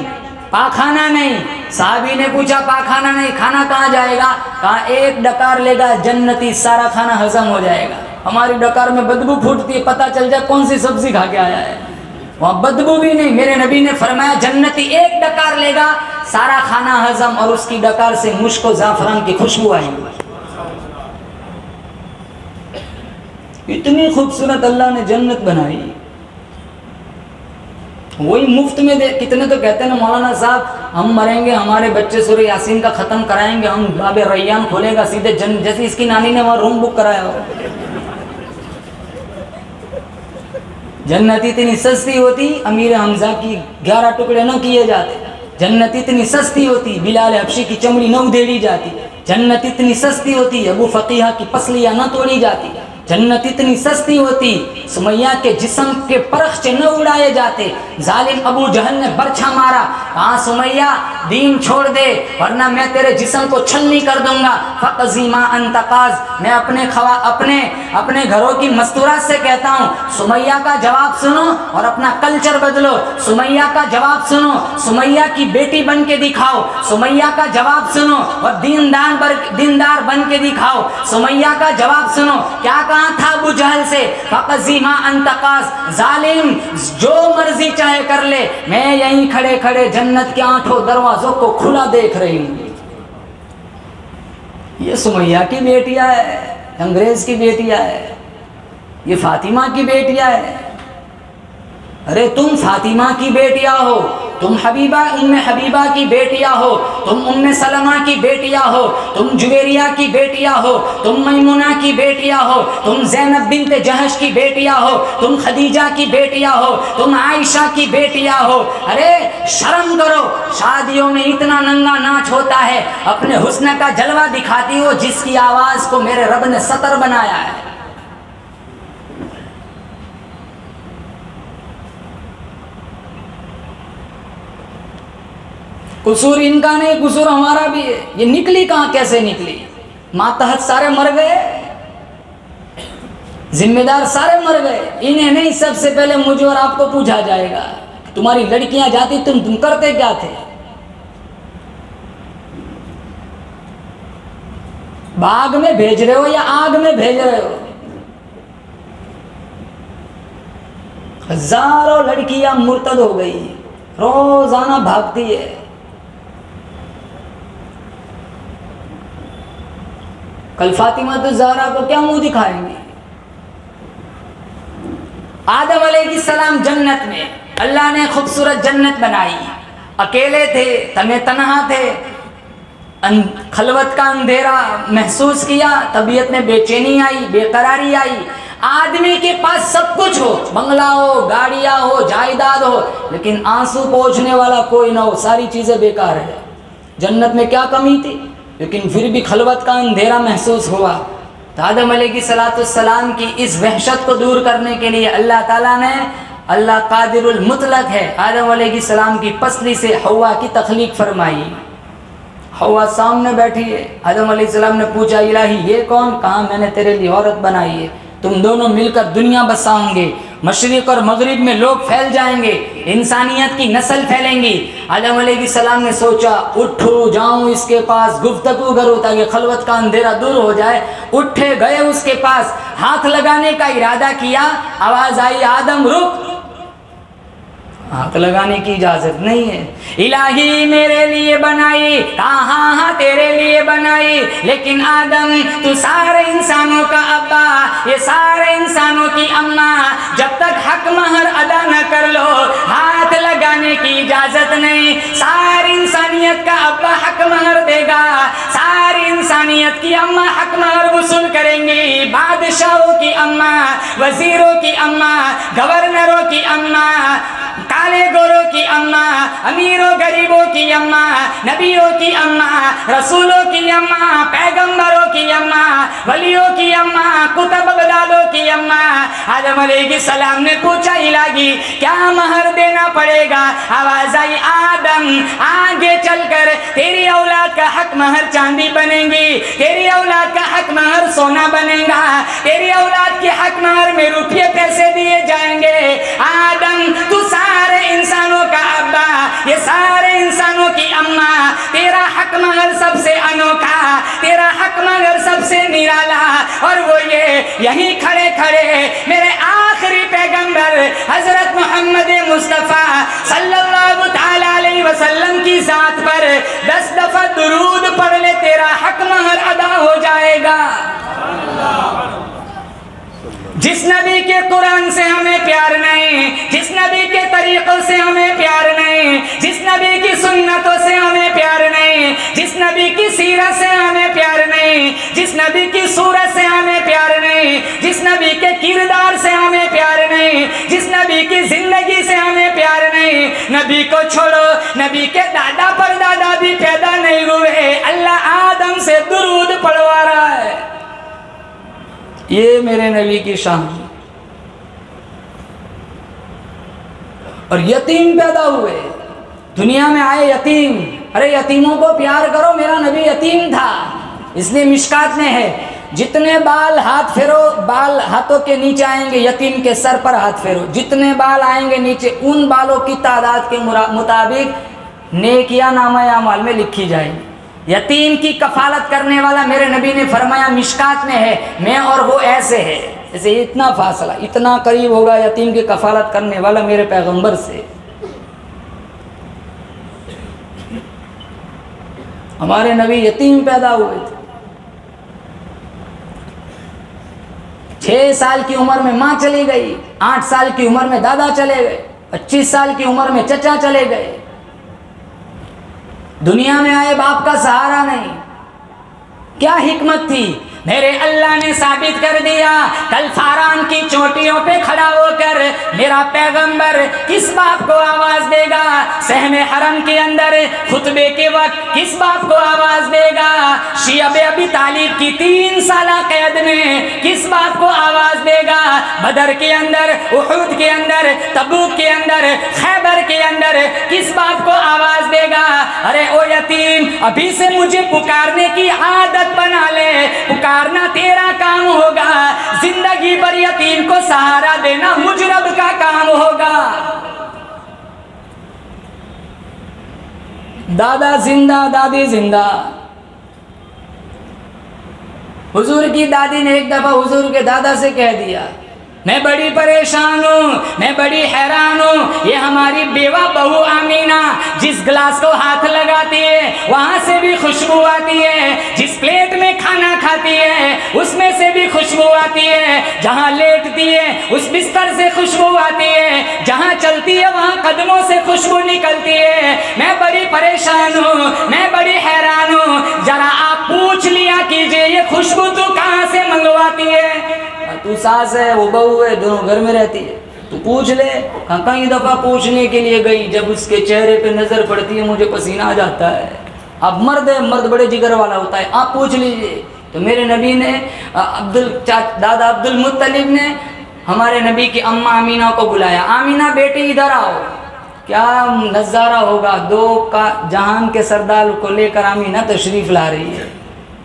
पाखाना नहीं। साहबी ने पूछा पाखाना नहीं, खाना कहाँ जाएगा? कहा एक डकार लेगा जन्नती, सारा खाना हजम हो जाएगा। हमारी डकार में बदबू फूटती है, पता चल जाए कौन सी सब्जी खा के आया है। वहाँ बदबू भी नहीं। मेरे नबी ने फरमाया जन्नती एक डकार लेगा सारा खाना हजम, और उसकी डकार से मुश्क और ज़ाफ़रान की खुशबू आएगी। इतनी खूबसूरत अल्लाह ने जन्नत बनाई, वही मुफ्त में दे। कितने तो कहते हैं ना मौलाना साहब हम मरेंगे हमारे बच्चे सूरह यासीन का ख़त्म कराएंगे, हम बाबे रैयान खोलेगा सीधे जैसे इसकी नानी ने वहाँ रूम बुक कराया हो। जन्नत इतनी सस्ती होती, अमीर हमजा की 11 टुकड़े न किए जाते। जन्नत इतनी सस्ती होती, बिलाल हबशी की चमड़ी न उधेड़ी जाती। जन्नत इतनी सस्ती होती, अबू फकीहा की पसलियाँ न तोड़ी जाती। जन्नत इतनी सस्ती होती, सुमैया के जिस्म के परख्चे न उड़ाए जाते। जालिम अबू जहल ने बरछा मारा, कहा सुमैया दीन छोड़ दे वरना मैं तेरे जिस्म को छलनी कर दूंगा। फ़क़ज़ीमा अंतकाज, मैं अपने घरों की मस्तूरात से कहता हूँ सुमैया का जवाब सुनो और अपना कल्चर बदलो। सुमैया का जवाब सुनो, सुमैया की बेटी बन के दिखाओ। सुमैया का जवाब सुनो और दीनदार बन के दिखाओ। सुमैया का जवाब सुनो, क्या कहा था अबू जहल से? फ़क़ज़ीमा अंतकाज, जालिम जो मर्जी चाहे कर ले, मैं यहीं खड़े खड़े जन्नत के 8 दरवाजों को खुला देख रही हूँ। ये सुमैया की बेटियां है, अंग्रेज की बेटियां है, ये फातिमा की बेटियां है। अरे तुम फातिमा की बेटियां हो, तुम उम्मे हबीबा की बेटियां हो, तुम उम्मे सलमा की बेटियां हो, तुम जुवेरिया की बेटियां हो, तुम मैमुना की बेटियां हो, तुम ज़ैनब बिन्त जहश की बेटियां हो, तुम खदीजा की बेटियां हो, तुम आयशा की बेटियां हो। अरे शर्म करो, शादियों में इतना नंगा नाच होता है, अपने हुस्न का जलवा दिखाती हो जिसकी आवाज़ को मेरे रब ने सतर बनाया है। कसूर इनका नहीं, कसूर हमारा भी है। ये निकली कहाँ, कैसे निकली? मातहत सारे मर गए, जिम्मेदार सारे मर गए। इन्हें नहीं, सबसे पहले मुझे और आपको पूछा जाएगा तुम्हारी लड़कियां जाती तुम करते क्या थे? बाग में भेज रहे हो या आग में भेज रहे हो? हजारों लड़कियां मुर्तद हो गई, रोजाना भागती है। कल फातिमा तो ज़हरा को क्या मुंह दिखाएंगे? आदम अलैहिस्सलाम जन्नत में, अल्लाह ने खूबसूरत जन्नत बनाई, अकेले थे, तने तनहा थे, खलवत का अंधेरा महसूस किया, तबीयत में बेचैनी आई, बेकरारी आई। आदमी के पास सब कुछ हो, बंगला हो, गाड़ियाँ हो, जायदाद हो, लेकिन आंसू पोंछने वाला कोई ना हो, सारी चीज़ें बेकार है। जन्नत में क्या कमी थी, लेकिन फिर भी खलवत का अंधेरा महसूस हुआ। तो आदम अलैहिस्सलाम की इस वहशत को दूर करने के लिए अल्लाह ताला ने, अल्लाह कादिरुल मुतलक है, आदम अलैहिस्सलाम की पसली से हव्वा की तख्लीक फरमाई। हव्वा सामने बैठी है, आदम अलैहिस्सलाम ने पूछा, इलाही ये कौन? कहा मैंने तेरे लिए औरत बनाई है, तुम दोनों मिलकर दुनिया बसाओगे, मशरिक और मगरिब में लोग फैल जाएंगे, इंसानियत की नस्ल फैलेंगी। आदम अलैहिस्सलाम ने सोचा, उठो जाऊं इसके पास, गुफ्तगू करूं ताकि खलवत का अंधेरा दूर हो जाए। उठे गए उसके पास, हाथ लगाने का इरादा किया, आवाज आई, आदम रुक। हाथ लगाने की इजाजत नहीं है। इलाही मेरे लिए बनाई, हाँ हाँ तेरे लिए बनाई, लेकिन आदम तू सारे इंसानों का अब्बा, ये सारे इंसानों की अम्मा, जब तक हक महर अदा न कर लो हाथ लगाने की इजाजत नहीं। सारी इंसानियत का अब्बा हक महर देगा, सारी इंसानियत की अम्मा हक महर वसूल करेंगी। बादशाहों की अम्मा, वजीरों की अम्मा, गवर्नरों की अम्मा, काले गोरों की अम्मा, अमीरों गरीबों की अम्मा, नबियों की अम्मा, रसूलों की अम्मा, पैगंबरों की अम्मा, वलियों की अम्मा, कुतुब बदालों की अम्मा। आदम अलैहिस्सलाम ने पूछा, इलाही क्या महर देना पड़ेगा? आवाज आई, आदम आगे चलकर तेरी औलाद का हक महर चांदी बनेगी, तेरी औलाद का हक महर सोना बनेगा, तेरी औलाद के हक महर में रुपये पैसे दिए जाएंगे। आदम तू सारे इंसानों का अब्बा, ये सारे इंसानों की अम्मा, तेरा हक महर सबसे अनोखा, तेरा हक महर सबसे निराला, और वो ये यहीं खड़े खड़े मेरे आखिरी पैगंबर हजरत मोहम्मद मुस्तफ़ा सल्लल्लाहु ताला अलैहि वसल्लम की जात पर 10 दफा दुरूद पढ़ ले, तेरा हक महर अदा हो जाएगा। जिस नबी के कुरान से हमें प्यार नहीं, जिस नबी के तरीक़ों से हमें प्यार नहीं, जिस नबी की सुन्नतों से हमें प्यार नहीं, जिस नबी की सीरत से हमें प्यार नहीं, जिस नबी की सूरत से हमें प्यार नहीं, जिस नबी के किरदार से हमें प्यार नहीं, जिस नबी की जिंदगी से हमें प्यार नहीं, नबी को छोड़ो, नबी के दादा पर दादा भी पैदा नहीं हुए, अल्लाह आदम से दुरूद पढ़वा रहा है। ये मेरे नबी की शान। और यतीम पैदा हुए, दुनिया में आए यतीम, अरे यतीमों को प्यार करो, मेरा नबी यतीम था, इसलिए मिशकात में है, जितने बाल हाथ फेरो, बाल हाथों के नीचे आएंगे, यतीम के सर पर हाथ फेरो, जितने बाल आएंगे नीचे, उन बालों की तादाद के मुताबिक नेकियां नामा अमाल में लिखी जाएंगी। यतीम की कफालत करने वाला मेरे नबी ने फरमाया मिशकात में है, मैं और वो ऐसे है, जैसे इतना फासला, इतना करीब होगा यतीम की कफालत करने वाला मेरे पैगंबर से। हमारे नबी यतीम पैदा हुए थे, 6 साल की उम्र में माँ चली गई, 8 साल की उम्र में दादा चले गए, 25 साल की उम्र में चचा चले गए। दुनिया में आए बाप का सहारा नहीं। क्या हिकमत थी? मेरे अल्लाह ने साबित कर दिया, कल फारान की चोटियों पे खड़ा होकर मेरा पैगंबर किस बाप को आवाज देगा, सहने हरम के अंदर खुतबे के वक्त किस बाप को आवाज देगा, शियब अबी तालिब की 3 साल कैद में किस बाप को आवाज देगा, बदर के अंदर, उहुद के अंदर, तबूक के अंदर, खैबर के अंदर किस बाप को आवाज देगा। अरे ओ यतीम, अभी से मुझे पुकारने की आदत बना ले, पुकारना तेरा काम होगा, जिंदगी भर यतीम को सहारा देना मुझ रब का काम होगा। दादा जिंदा, दादी जिंदा। हुजूर की दादी ने एक दफा हुजूर के दादा से कह दिया, मैं बड़ी परेशान हूँ, मैं बड़ी हैरान हूँ, ये हमारी बेवा बहू आमीना जिस गिलास को हाथ लगाती है वहां से भी खुशबू आती है, जिस प्लेट में खाना खाती है उसमें से भी खुशबू आती है, जहां लेटती है उस बिस्तर से खुशबू आती है, जहां चलती है वहां कदमों से खुशबू निकलती है। मैं बड़ी परेशान हूँ, मैं बड़ी हैरान हूँ, जरा आप पूछ लिया कीजिए ये खुशबू तू कहाँ से मंगवाती है? तू सास है, वो बहू है, दोनों घर में रहती है, तू पूछ ले। कई दफा पूछने के लिए गई, जब उसके चेहरे पे नजर पड़ती है मुझे पसीना आ जाता है। अब मर्द है, मर्द बड़े जिगर वाला होता है, आप पूछ लीजिए। तो मेरे नबी ने दादा अब्दुल मुत्तलिब ने हमारे नबी की अम्मा आमीना को बुलाया, आमीना बेटी इधर आओ। क्या नज़ारा होगा, दो का जहान के सरदार को लेकर आमीना तशरीफ़ ला रही है।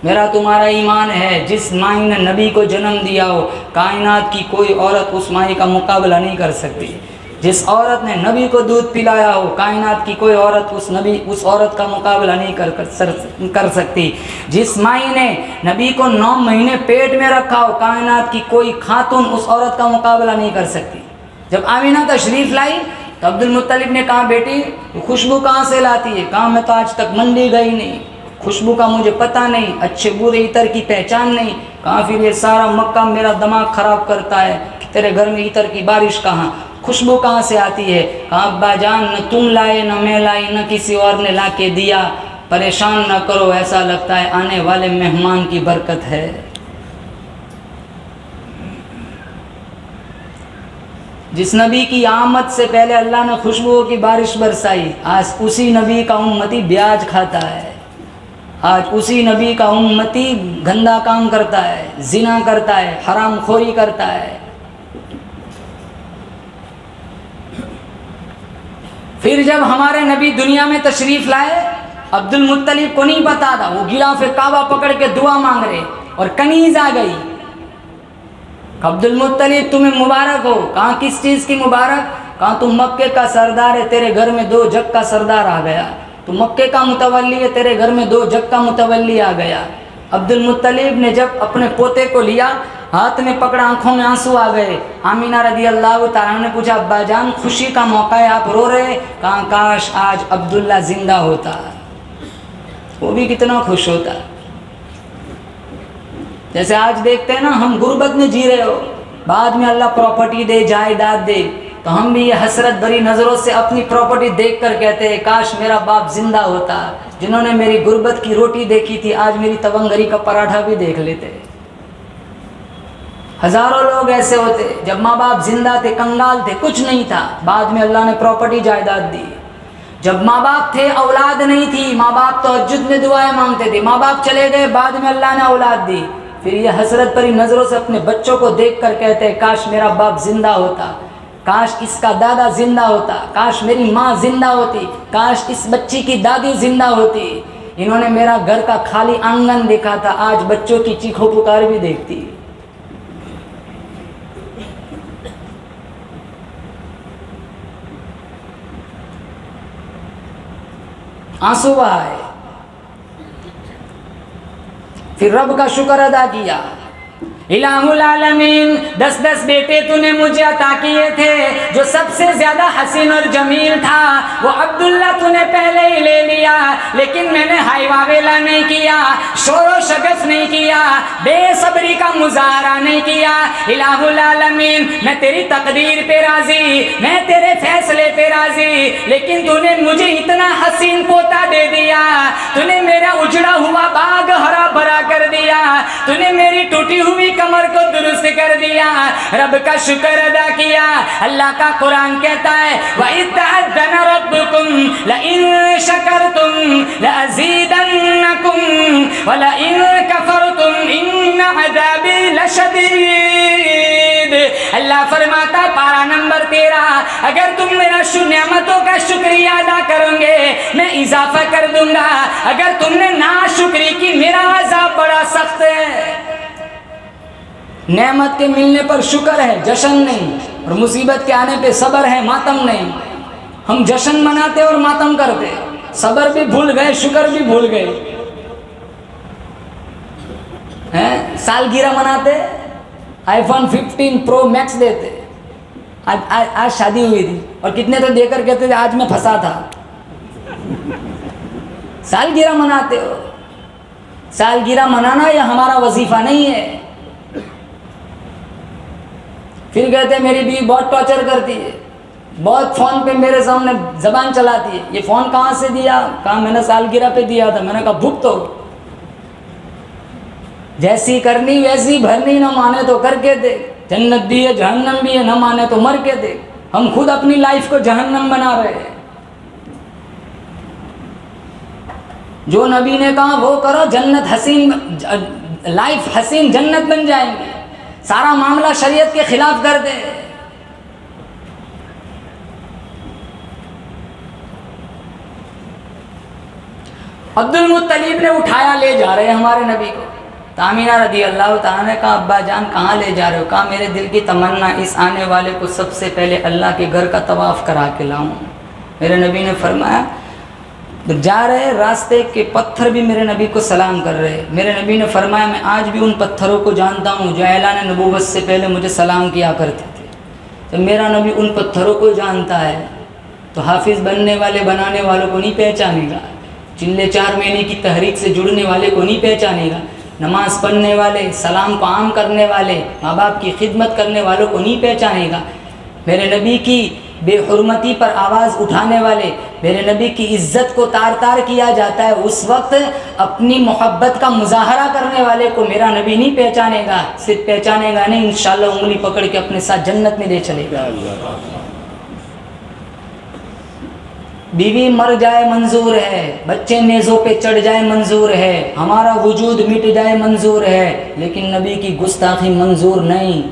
मेरा तुम्हारा ईमान है, जिस माई ने नबी को जन्म दिया हो, कायनात की कोई औरत उस माई का मुकाबला नहीं कर सकती। जिस औरत ने नबी को दूध पिलाया हो, कायनात की कोई औरत उस औरत का मुकाबला नहीं कर सकती। जिस माई ने नबी को 9 महीने पेट में रखा हो, कायनात की कोई खातून उस औरत का मुकाबला नहीं कर सकती। जब आमीना तशरीफ़ लाई तो अब्दुल मुत्तलिब ने कहा, बेटी खुशबू कहाँ से लाती है? कहा, मैं तो आज तक मंडी गई नहीं, खुशबू का मुझे पता नहीं, अच्छे बुरे इतर की पहचान नहीं। कहा, फिर ये सारा मक्का मेरा दिमाग ख़राब करता है कि तेरे घर में इतर की बारिश कहाँ, खुशबू कहाँ से आती है? कहा, अब्बा जान, न तुम लाए न मैं लाई न किसी और ने ला के दिया, परेशान न करो, ऐसा लगता है आने वाले मेहमान की बरकत है। जिस नबी की आमद से पहले अल्लाह ने खुशबुओं की बारिश बरसाई, आज उसी नबी का उम्मती ब्याज खाता है, आज उसी नबी का उम्मती गंदा काम करता है, जिना करता है, हराम खोरी करता है। फिर जब हमारे नबी दुनिया में तशरीफ लाए, अब्दुल मुत्तलिब को नहीं पता था, वो गिलाफ काबा पकड़ के दुआ मांग रहे और कनीज आ गई। अब्दुल मुत्तलिब तुम्हें मुबारक हो। कहाँ किस चीज़ की मुबारक? कहाँ तुम मक्के का सरदार है, तेरे घर में 2 जग का सरदार आ गया। तू मक्के का मुतवल्ली है, तेरे घर में 2 जग का मुतवल्ली आ गया। अब्दुल मुत्तलिब ने जब अपने पोते को लिया, हाथ में पकड़ा, आंखों में आंसू आ गए। आमीना रदी अल्लाह तआला ने पूछा, अब्बा जान खुशी का मौका है, आप रो रहे? कहा, काश आज अब्दुल्ला जिंदा होता, वो भी कितना खुश होता। जैसे आज देखते हैं ना, हम गुर्बत में जी रहे हो, बाद में अल्लाह प्रॉपर्टी दे, जायदाद दे, तो हम भी ये हसरत भरी नज़रों से अपनी प्रॉपर्टी देखकर कहते हैं, काश मेरा बाप जिंदा होता, जिन्होंने मेरी गुर्बत की रोटी देखी थी, आज मेरी तवंगरी का पराठा भी देख लेते। हज़ारों लोग ऐसे होते, जब माँ बाप जिंदा थे, कंगाल थे, कुछ नहीं था, बाद में अल्लाह ने प्रॉपर्टी जायदाद दी। जब माँ बाप थे, औलाद नहीं थी, माँ बाप तहज्जुद में दुआएं मांगते थे, माँ बाप चले गए, बाद में अल्लाह ने औलाद दी। फिर ये हसरत भरी नज़रों से अपने बच्चों को देख कर कहते हैं, काश मेरा बाप जिंदा होता, काश इसका दादा जिंदा होता, काश मेरी माँ जिंदा होती, काश इस बच्ची की दादी जिंदा होती। इन्होंने मेरा घर का खाली आंगन देखा था, आज बच्चों की चीखों पुकार भी देखती। आंसू बहाए, फिर रब का शुक्र अदा किया। इलाहुल आलमीन, 10-10 बेटे तूने मुझे अता किए थे, जो सबसे ज्यादा हसीन और जमील था वो अब्दुल्ला तूने पहले ही ले लिया, लेकिन मैंने हाय वावेला नहीं किया, शोरो शगफ नहीं किया, बेसब्री का मुजाहरा नहीं किया। इलाहुल आलमीन, मैं तेरी तकदीर पे राजी, मैं तेरे फैसले पे राजी, लेकिन तूने मुझे इतना हसीन पोता दे दिया, तूने मेरा उजड़ा हुआ बाग हरा भरा कर दिया, तूने मेरी टूटी हुई कमर को दुरुस्त कर दिया। रब का शुक्र अदा किया। अल्लाह का कुरान कहता है, वइज़ तअज़्ज़ना रब्बुकुम लइन शकरतुम लअज़ीदन्नकुम वलइन कफरतुम इन्न अज़ाबी लशदीद। अल्लाह फरमाता, पारा नंबर 13, अगर तुम मेरा नेमतों का शुक्रिया अदा करोगे मैं इजाफा कर दूंगा, अगर तुमने नाशुक्री की मेरा अज़ाब बड़ा सख्त है। नेमत के मिलने पर शुक्र है, जश्न नहीं, और मुसीबत के आने पे सब्र है, मातम नहीं। हम जश्न मनाते और मातम करते, सब्र भी भूल गए, शुक्र भी भूल गए हैं। सालगिरह मनाते, आईफोन 15 प्रो मैक्स देते। आज शादी हुई थी और कितने तो देकर कहते थे आज मैं फंसा था। सालगिरह मनाते हो, सालगिरह मनाना यह हमारा वजीफा नहीं है। फिर कहते मेरी बीवी बहुत टॉर्चर करती है, बहुत फ़ोन पे मेरे सामने ज़बान चलाती है। ये फ़ोन कहाँ से दिया? कहा मैंने सालगिरह पे दिया था। मैंने कहा भुगतो तो जैसी करनी वैसी भरनी, न माने तो करके दे। जन्नत भी है जहन्नम भी है, न माने तो मर के दे। हम खुद अपनी लाइफ को जहन्नम बना रहे हैं। जो नबी ने कहा वो करो, जन्नत हसीन, लाइफ हसीन जन्नत बन जाएंगे। सारा मामला शरीयत के खिलाफ कर दे। अब्दुल मुत्तलिब ने उठाया, ले जा रहे हैं हमारे नबी को। तामीना रदी अल्लाह तआला ने कहा अब्बा जान कहाँ ले जा रहे हो? कहा मेरे दिल की तमन्ना इस आने वाले को सबसे पहले अल्लाह के घर का तवाफ़ करा के लाऊं। मेरे नबी ने फरमाया जा रहे, रास्ते के पत्थर भी मेरे नबी को सलाम कर रहे। मेरे नबी ने फरमाया मैं आज भी उन पत्थरों को जानता हूँ जो ऐलान नबूवत से पहले मुझे सलाम किया करते थे। तो मेरा नबी उन पत्थरों को जानता है तो हाफिज़ बनने वाले बनाने वालों को नहीं पहचानेगा, चिल्ले 4 महीने की तहरीक से जुड़ने वाले को नहीं पहचानेगा, नमाज़ पढ़ने वाले, सलाम को आम करने वाले, माँ बाप की खिदमत करने वालों को नहीं पहचानेगा। मेरे नबी की बेहुरमती पर आवाज़ उठाने वाले, मेरे नबी की इज़्ज़त को तार तार किया जाता है, उस वक्त अपनी मोहब्बत का मुजाहरा करने वाले को मेरा नबी नहीं पहचानेगा। सिर्फ पहचानेगा नहीं, इंशाअल्लाह उंगली पकड़ के अपने साथ जन्नत में ले चलेगा। बीवी मर जाए मंजूर है, बच्चे नेज़ों पे चढ़ जाए मंजूर है, हमारा वजूद मिट जाए मंजूर है, लेकिन नबी की गुस्ताखी मंजूर नहीं।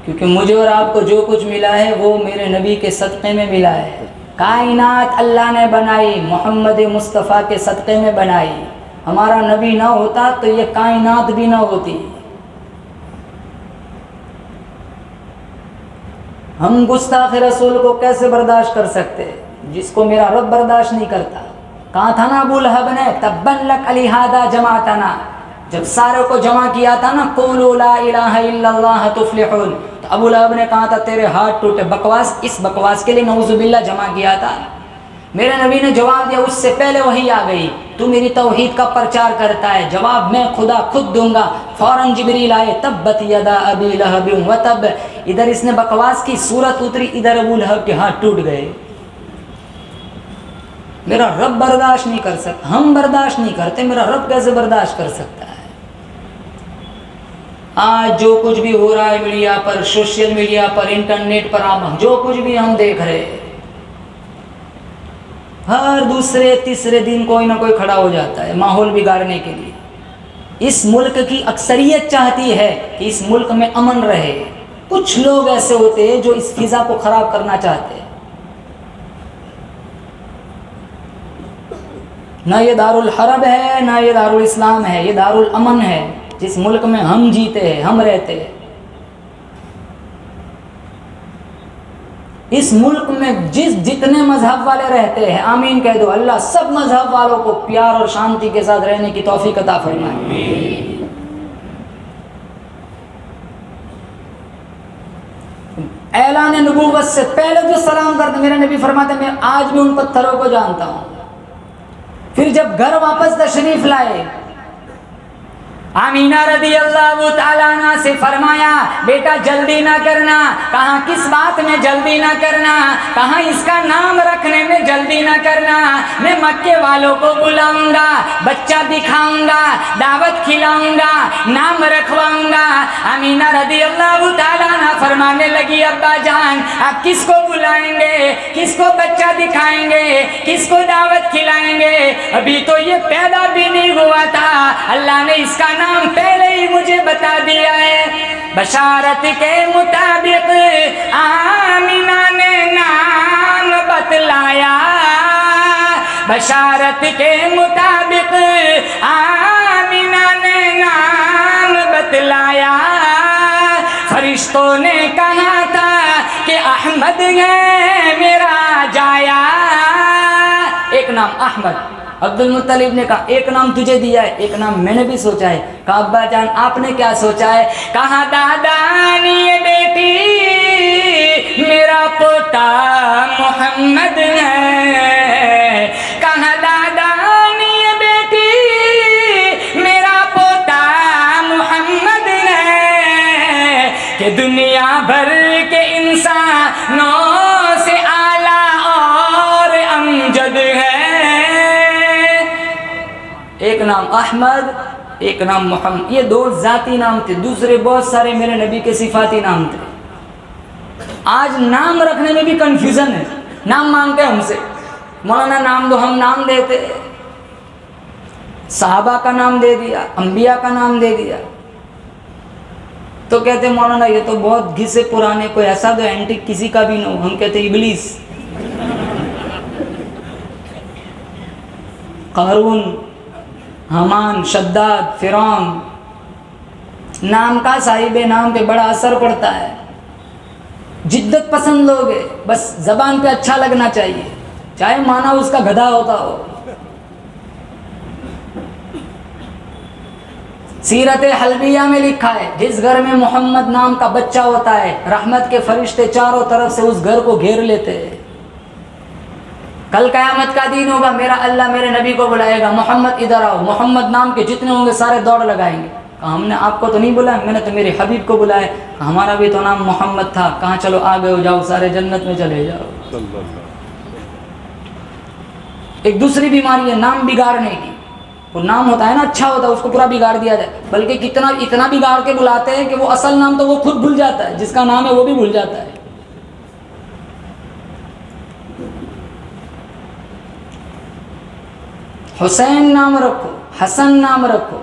क्योंकि मुझे और आपको जो कुछ मिला है वो मेरे नबी के सदक़े में मिला है। कायनात अल्लाह ने बनाई, मोहम्मद मुस्तफ़ा के सदक़े में बनाई। हमारा नबी ना होता तो ये कायनात भी ना होती। हम गुस्ताख रसूल को कैसे बर्दाश्त कर सकते जिसको मेरा रब बर्दाश्त नहीं करता। कहा था ना अबू लहब ने तब्बन लक अलिहादा जमातना, जब सारे को जमा किया था ना क़ूलू ला इलाहा इल्लल्लाह तुफ्लिहून, तो अबू लहब ने कहा था तेरे हाथ टूटे। बकवास, इस बकवास के लिए नऊज़ुबिल्लाह जमा किया था। मेरे नबी ने जवाब दिया उससे पहले वही आ गई, तू मेरी तौहीद का प्रचार करता है, जवाब मैं खुदा खुद दूंगा। फ़ौरन जिब्रील आए, तब्बत यदा अबी लहब व तब। इधर इसने बकवास की सूरत उतरी, इधर अबू लहब के हाथ टूट गए। मेरा रब बर्दाश्त नहीं कर सकता, हम बर्दाश्त नहीं करते, मेरा रब कैसे बर्दाश्त कर सकता है। आज जो कुछ भी हो रहा है मीडिया पर, सोशल मीडिया पर, इंटरनेट पर, आप जो कुछ भी हम देख रहे हैं, हर दूसरे तीसरे दिन कोई ना कोई खड़ा हो जाता है माहौल बिगाड़ने के लिए। इस मुल्क की अक्सरियत चाहती है कि इस मुल्क में अमन रहे। कुछ लोग ऐसे होते हैं जो इस फिजा को खराब करना चाहते हैं। ना ये दारुल हरब है, ना ये दारुल इस्लाम है, ये दारुल अमन है जिस मुल्क में हम जीते हैं, हम रहते हैं। इस मुल्क में जितने मजहब वाले रहते हैं, आमीन कह दो। अल्लाह सब मजहब वालों को प्यार और शांति के साथ रहने की तौफीक अता फरमाए। ऐलान नबूवत से पहले जो सलाम करते, मेरा नबी फरमाते मैं आज भी उन पत्थरों को जानता हूं। फिर जब घर वापस तशरीफ लाए, आमीना रदी अल्लाह तआला अन्हा से फरमाया बेटा जल्दी ना करना। कहा किस बात में जल्दी ना करना? कहा इसका नाम रखने में जल्दी ना करना। मैं मक्के वालों को बुलाऊंगा, बच्चा दिखाऊंगा, दावत खिलाऊंगा, नाम रखवाऊंगा। आमीना रदी अल्लाह तआला अन्हा फरमाने लगी अब्बा जान आप किसको बुलाएंगे, किसको बच्चा दिखाएंगे, किसको दावत खिलाएंगे? अभी तो ये पैदा भी नहीं हुआ था, अल्लाह ने इसका नाम पहले ही मुझे बता दिया है। बशारत के मुताबिक आमीना ने नाम बतलाया, बशारत के मुताबिक आमीना ने नाम बतलाया। फरिश्तों ने कहा था कि अहमद है मेरा जाया। एक नाम अहमद। अब्दुल मुत्तलिब ने कहा एक नाम तुझे दिया है, एक नाम मैंने भी सोचा है। कहा अब्बा जान आपने क्या सोचा है? कहा दादा ने बेटी मेरा पोता मोहम्मद है। कहा दादा ने ये बेटी मेरा पोता मोहम्मद है कि दुनिया भर के इंसानों से आला और अमजद है। एक नाम अहमद, एक नाम मोहम्मद, ये दो जाती नाम थे, दूसरे बहुत सारे मेरे नबी के सिफाती नाम थे। आज नाम रखने में भी कंफ्यूजन है, नाम मांगते हैं हमसे, मौलाना नाम दो, हम नाम देते, साहबा का नाम दे दिया, अंबिया का नाम दे दिया, तो कहते मौलाना ये तो बहुत घिसे पुराने, कोई ऐसा तो एंटिक किसी का भी ना हो। हम कहते इबलीस, कारून, हमान, शद्दाद, फिरौन। नाम का साहिबे नाम पे बड़ा असर पड़ता है। जिद्दत पसंद लोग है, बस जबान पे अच्छा लगना चाहिए, चाहे माना उसका गधा होता हो। सीरत हल्बिया में लिखा है जिस घर में मोहम्मद नाम का बच्चा होता है रहमत के फरिश्ते चारों तरफ से उस घर को घेर लेते हैं। कल क़यामत का दिन होगा, मेरा अल्लाह मेरे नबी को बुलाएगा, मोहम्मद इधर आओ। मोहम्मद नाम के जितने होंगे सारे दौड़ लगाएंगे। कहा हमने आपको तो नहीं बुलाया, मैंने तो मेरे हबीब को बुलाया। हमारा भी तो नाम मोहम्मद था। कहाँ चलो आ गए हो, जाओ सारे जन्नत में चले जाओ। एक दूसरी बीमारी है नाम बिगाड़ने की। वो नाम होता है ना अच्छा होता है, उसको पूरा बिगाड़ दिया जाए, बल्कि कितना इतना बिगाड़ के बुलाते हैं कि वो असल नाम तो वो खुद भूल जाता है, जिसका नाम है वो भी भूल जाता है। हुसैन नाम रखो, हसन नाम रखो,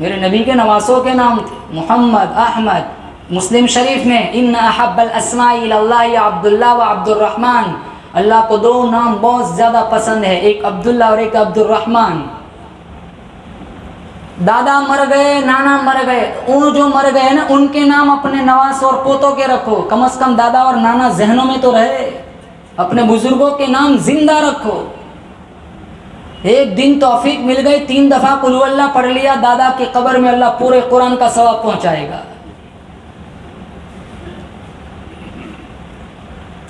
मेरे नबी के नवासों के नाम थे, मोहम्मद, अहमद। मुस्लिम शरीफ में इन्ना अहब्बल अस्माई इलल्लाहि अब्दुल्लाह व अब्दुर्रहमान, अल्लाह को दो नाम बहुत ज़्यादा पसंद है, एक अब्दुल्ला और एक अब्दुर्रहमान। दादा मर गए, नाना मर गए, वो जो मर गए ना उनके नाम अपने नवास और पोतों के रखो। कम से कम दादा और नाना जहनों में तो रहे। अपने बुजुर्गों के नाम जिंदा रखो। एक दिन तौफीक मिल गई, 3 दफ़ा कुल हुवल्लाह पढ़ लिया, दादा की कब्र में अल्लाह पूरे कुरान का सवाब पहुंचाएगा।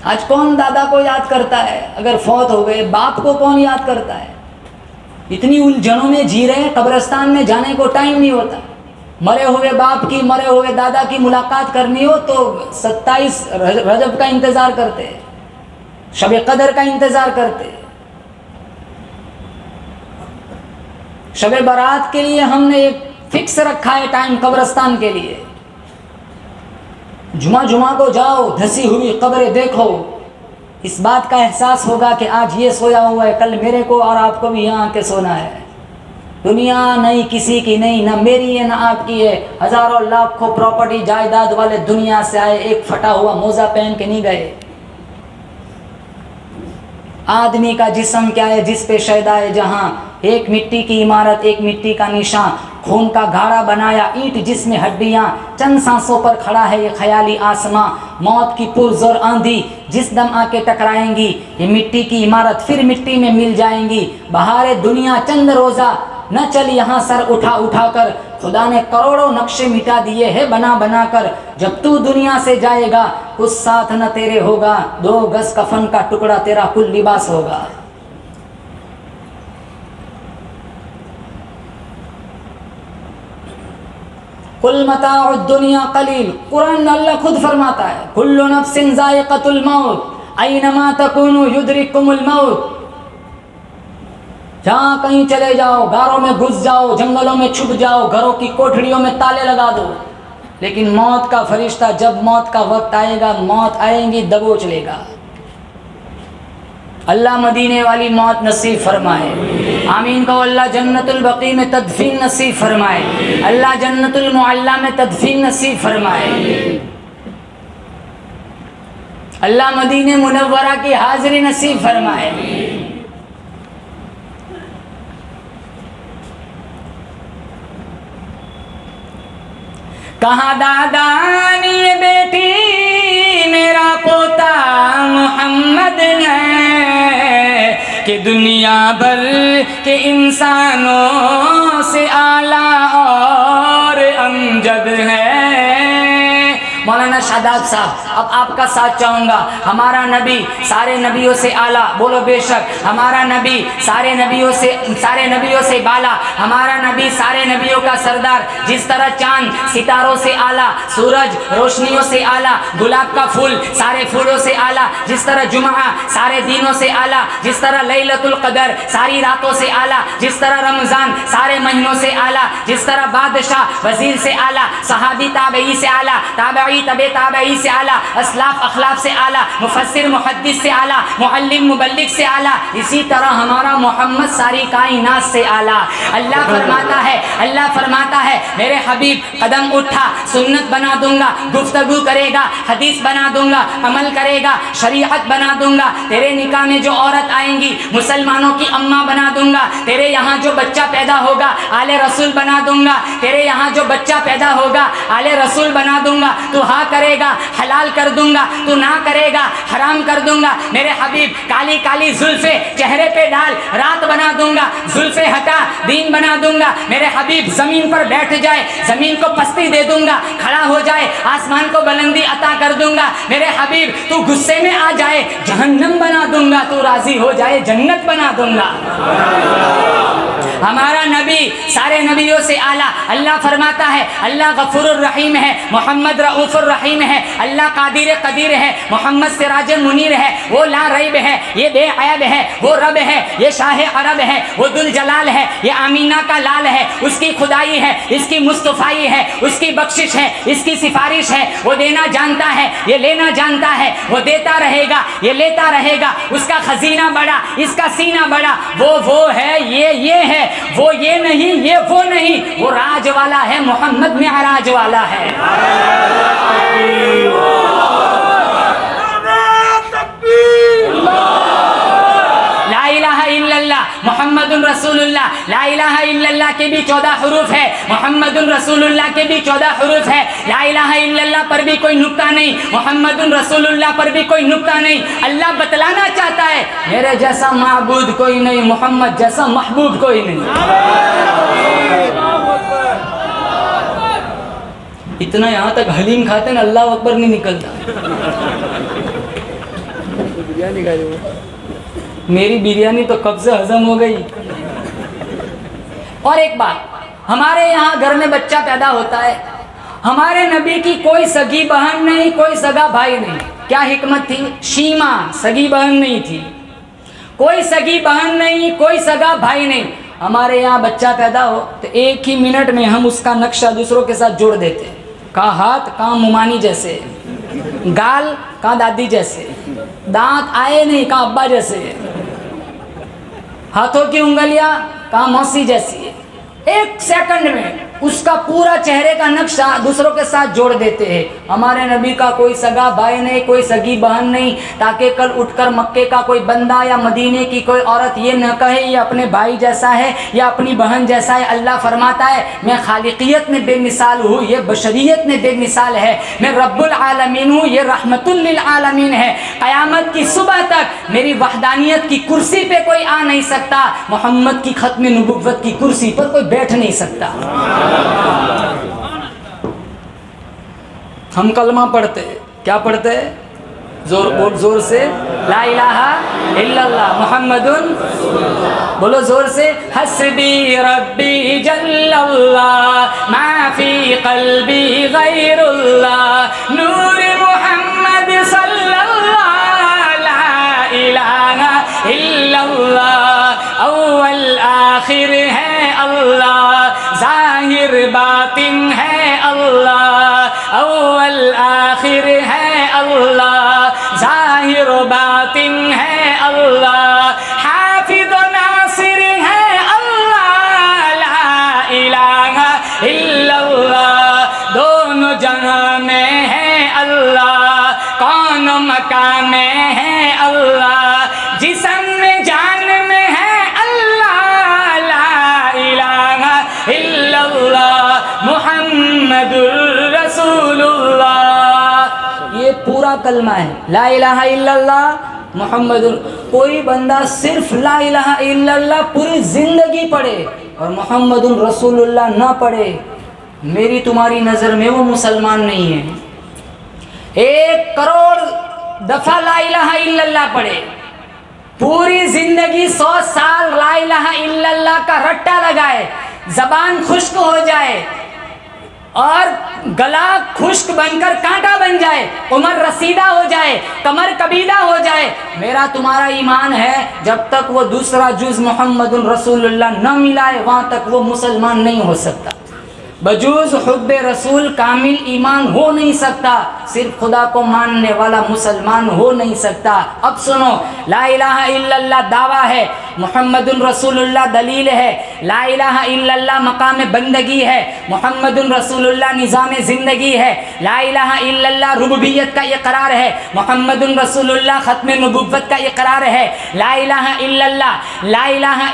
आज कौन दादा को याद करता है? अगर फौत हो गए, बाप को कौन याद करता है? इतनी उलझनों में जी रहे हैं, कब्रिस्तान में जाने को टाइम नहीं होता। मरे हुए बाप की, मरे हुए दादा की मुलाकात करनी हो तो 27 रजब का इंतज़ार करते, शब कदर का इंतज़ार करते। शब बारात के लिए हमने एक फिक्स रखा है टाइम कब्रिस्तान के लिए। जुमा जुमा को जाओ, धसी हुई कब्रें देखो, इस बात का एहसास होगा कि आज ये सोया हुआ है, कल मेरे को और आपको भी यहाँ आके सोना है। दुनिया नहीं किसी की नहीं, ना मेरी है ना आपकी है। हजारों लाखों प्रॉपर्टी जायदाद वाले दुनिया से आए, एक फटा हुआ मोजा पहन के नहीं गए। आदमी का जिस्म क्या है जिस पे शैदा है जहाँ, एक मिट्टी की इमारत, एक मिट्टी का निशान, खून का घाड़ा बनाया ईंट जिसमें हड्डियाँ, चंद सांसों पर खड़ा है ये ख्याली आसमां। मौत की पुरजोर आंधी जिस दम आके टकराएंगी, ये मिट्टी की इमारत फिर मिट्टी में मिल जाएंगी। बहारे दुनिया चंद रोज़ा न चल यहाँ सर उठा उठा कर, खुदा ने करोड़ों नक्शे मिटा दिए हैं बना बना कर। जब तू दुनिया से जाएगा कुछ साथ न तेरे होगा, 2 गज कफन का टुकड़ा तेरा कुल लिबास होगा। कुल मताउ दुनिया कलील, कुरान अल्लाह खुद फरमाता है, कुल्लु नफ्सिन ज़ाइक़तुल मौत, ऐनमा तकुनु युद्रिकुमुल मौत। जहाँ कहीं चले जाओ, गारों में घुस जाओ, जंगलों में छुप जाओ, घरों की कोठरियों में ताले लगा दो, लेकिन मौत का फरिश्ता जब मौत का वक्त आएगा, मौत आएंगी दबोच लेगा। अल्लाह मदीने वाली मौत नसीब फरमाए, आमीन कहो। अल्लाह जन्नतुल बकी में तदफीन नसीब फरमाए, अल्लाह जन्नतुल मुअल्ला में तदफीन नसीब फरमाए, अल्लाह मदीने मुनव्वरा की हाजिरी नसीब फरमाए। कहा दादा ने बेटी मेरा पोता मोहम्मद है कि दुनिया भर के इंसानों से आला और अमजद है। मौलाना शादाब साहब, अब आपका साथ चाहूँगा। हमारा नबी सारे नबियों से आला, बोलो बेशक। हमारा नबी सारे नबियों से बाला, हमारा नबी सारे नबियों का सरदार। जिस तरह चांद सितारों से आला, सूरज रोशनियों से आला, गुलाब का फूल सारे फूलों से आला, जिस तरह जुमा सारे दिनों से आला, जिस तरह लैलतुल कदर सारी रातों से आला, जिस तरह रमजान सारे महीनों से आला, जिस तरह बादशाह वजीर से आला, सहाबी ताबई से आला, ताबई तबे ताबई से आला, असलाफ अखलाफ से आला, मुफस्सिर मुहद्दिस से आला, मुअल्लिम मुबल्लिग से आला, इसी तरह हमारा मोहम्मद सारी कायनात से आला। अल्लाह फरमाता है मेरे हबीब कदम उठा, सुन्नत बना दूंगा, गुफ्तगू करेगा, हदीस बना दूंगा, अमल करेगा, शरीयत बना दूंगा। तेरे निकाह में जो औरत आएंगी मुसलमानों की अम्मा बना दूंगा। तेरे यहाँ जो बच्चा पैदा होगा आले रसूल बना दूंगा। तेरे यहाँ जो बच्चा पैदा होगा आले रसूल बना दूंगा। तू हाँ करेगा हलाल कर दूंगा, तू ना करेगा हराम कर दूंगा। मेरे हबीब काली काली जुल्फे चेहरे पे डाल, रात बना दूंगा, जुल्फे हटा दीन बना दूंगा। मेरे हबीब जमीन पर बैठ जाए, जमीन को पस्ती दे दूंगा, खड़ा हो जाए आसमान को बुलंदी अता कर दूंगा। मेरे हबीब तू गुस्से में आ जाए जहन्नम बना दूंगा, तू राजी हो जाए जन्नत बना दूंगा। हमारा नबी सारे नबियों से आला। अल्लाह फरमाता है अल्लाह गफूरुर रहीम है, मोहम्मद रऊफुर रहीम है। अल्लाह कादिर कदीर है, मोहम्मद सिराज मुनीर है। वो ला रैब है, ये बेअयब है, वो रब है, ये शाह अरब है, वो दुल जलाल है, ये आमीना का लाल है। उसकी खुदाई है, इसकी मुस्तफाई है, उसकी बख्शिश है, इसकी सिफारिश है। वो देना जानता है, ये लेना जानता है, वो देता रहेगा, ये लेता रहेगा। उसका खजीना बड़ा, इसका सीना बड़ा। वो है, ये है, वो ये नहीं, ये वो नहीं। वो राज वाला है, मोहम्मद में राज वाला है। ला इलाहा इल्लल्लाह मोहम्मदुर रसूलुल्लाह। ला इलाहा इल्लल्लाह के भी 14 हरूफ है, मोहम्मदुर रसूलुल्लाह के भी 14 हरूफ है। ला इलाहा इल्लल्लाह पर भी कोई नुक्ता नहीं, मोहम्मदुर रसूलुल्लाह पर भी कोई नुक्ता नहीं। अल्लाह बतलाना चाहता है मेरे जैसा माबूद कोई नहीं, मोहम्मद जैसा महबूब कोई नहीं। इतना यहाँ तक हलीम खाते ना, अल्लाह अकबर नहीं निकलता। मेरी बिरयानी तो कब से हजम हो गई। और एक बात, हमारे यहाँ घर में बच्चा पैदा होता है, हमारे नबी की कोई सगी बहन नहीं, कोई सगा भाई नहीं। क्या हिकमत थी? शीमा सगी बहन नहीं थी, कोई सगी बहन नहीं, कोई सगा भाई नहीं। हमारे यहाँ बच्चा पैदा हो तो एक ही मिनट में हम उसका नक्शा दूसरों के साथ जोड़ देते। कहाँ हाथ, कहाँ मुमानी जैसे, गाल कहाँ दादी जैसे, दांत आए नहीं कहाँ अब्बा जैसे, हाथों की उंगलियां कहाँ मौसी जैसी है। एक सेकंड में उसका पूरा चेहरे का नक्शा दूसरों के साथ जोड़ देते हैं। हमारे नबी का कोई सगा भाई नहीं, कोई सगी बहन नहीं, ताकि कल उठकर मक्के का कोई बंदा या मदीने की कोई औरत ये न कहे ये अपने भाई जैसा है या अपनी बहन जैसा है। अल्लाह फरमाता है मैं खालिकियत में बेमिसाल हूँ, ये बशरियत में बेमिसाल है। मैं रब्बुल आलमीन हूँ, ये रहमतुल लिल आलमीन है। क़यामत की सुबह तक मेरी वहदानियत की कुर्सी पे कोई आ नहीं सकता, मोहम्मद की खत्म नबुव्वत की कुर्सी पर कोई बैठ नहीं सकता। हम कलमा पढ़ते, क्या पढ़ते? जोर से ला इलाहा इल्लल्लाह मुहम्मदुन, बोलो जोर से हस्बी रब्बी जल्लल्लाह मा फी क़ल्बी गैरुल्लाह नूर मुहम्मद सल्लल्लाह ला इलाहा इल्लल्लाह अव्वल आखिर है अल्लाह, जाहिर बातिन है अल्लाह, अव्वल आखिर है अल्लाह, जाहिर बातिन है अल्लाह, हाफिज़ नासिर है अल्लाह, ला इलाहा इल्लल्लाह। दोनों जहां में है अल्लाह, कौन मकान में है अल्लाह, जिस्म में जान में है अल्लाह, ला इलाहा इल्लल्लाह मुहम्मदुर रसूलुल्लाह। ये पूरा कलमा है, ला इलाहा इल्लल्लाह मुहम्मदुर। कोई बंदा सिर्फ ला इलाहा इल्लल्लाह पूरी जिंदगी पढ़े और मुहम्मदुर रसूलुल्लाह ना पढ़े, मेरी तुम्हारी नज़र में वो मुसलमान नहीं है। 1 करोड़ दफा ला इलाहा इल्लल्लाह पढ़े, पूरी जिंदगी 100 साल ला इलाहा इल्लल्लाह का रट्टा लगाए, जबान खुश्क हो जाए और गला खुश्क बनकर कांटा बन जाए, उमर रसीदा हो जाए, कमर कबीदा हो जाए, मेरा तुम्हारा ईमान है जब तक वो दूसरा जुज मोहम्मदुर रसूलुल्लाह न मिलाए वहाँ तक वो मुसलमान नहीं हो सकता। बजूज हुब्बे रसूल कामिल ईमान हो नहीं सकता, सिर्फ खुदा को मानने वाला मुसलमान हो नहीं सकता। अब सुनो, ला इलाहा इल्लल्लाह दावा है, मुहम्मदुर रसूलुल्लाह दलील है, ला इलाहा इल्लल्लाह मकाम बंदगी है, मुहम्मदुर रसूलुल्लाह निज़ाम ज़िंदगी है, ला इलाहा इल्लल्लाह रुबूबियत का इकरार है, मुहम्मदुर रसूलुल्लाह ख़त्म नबुव्वत का इकरार है, ला इलाहा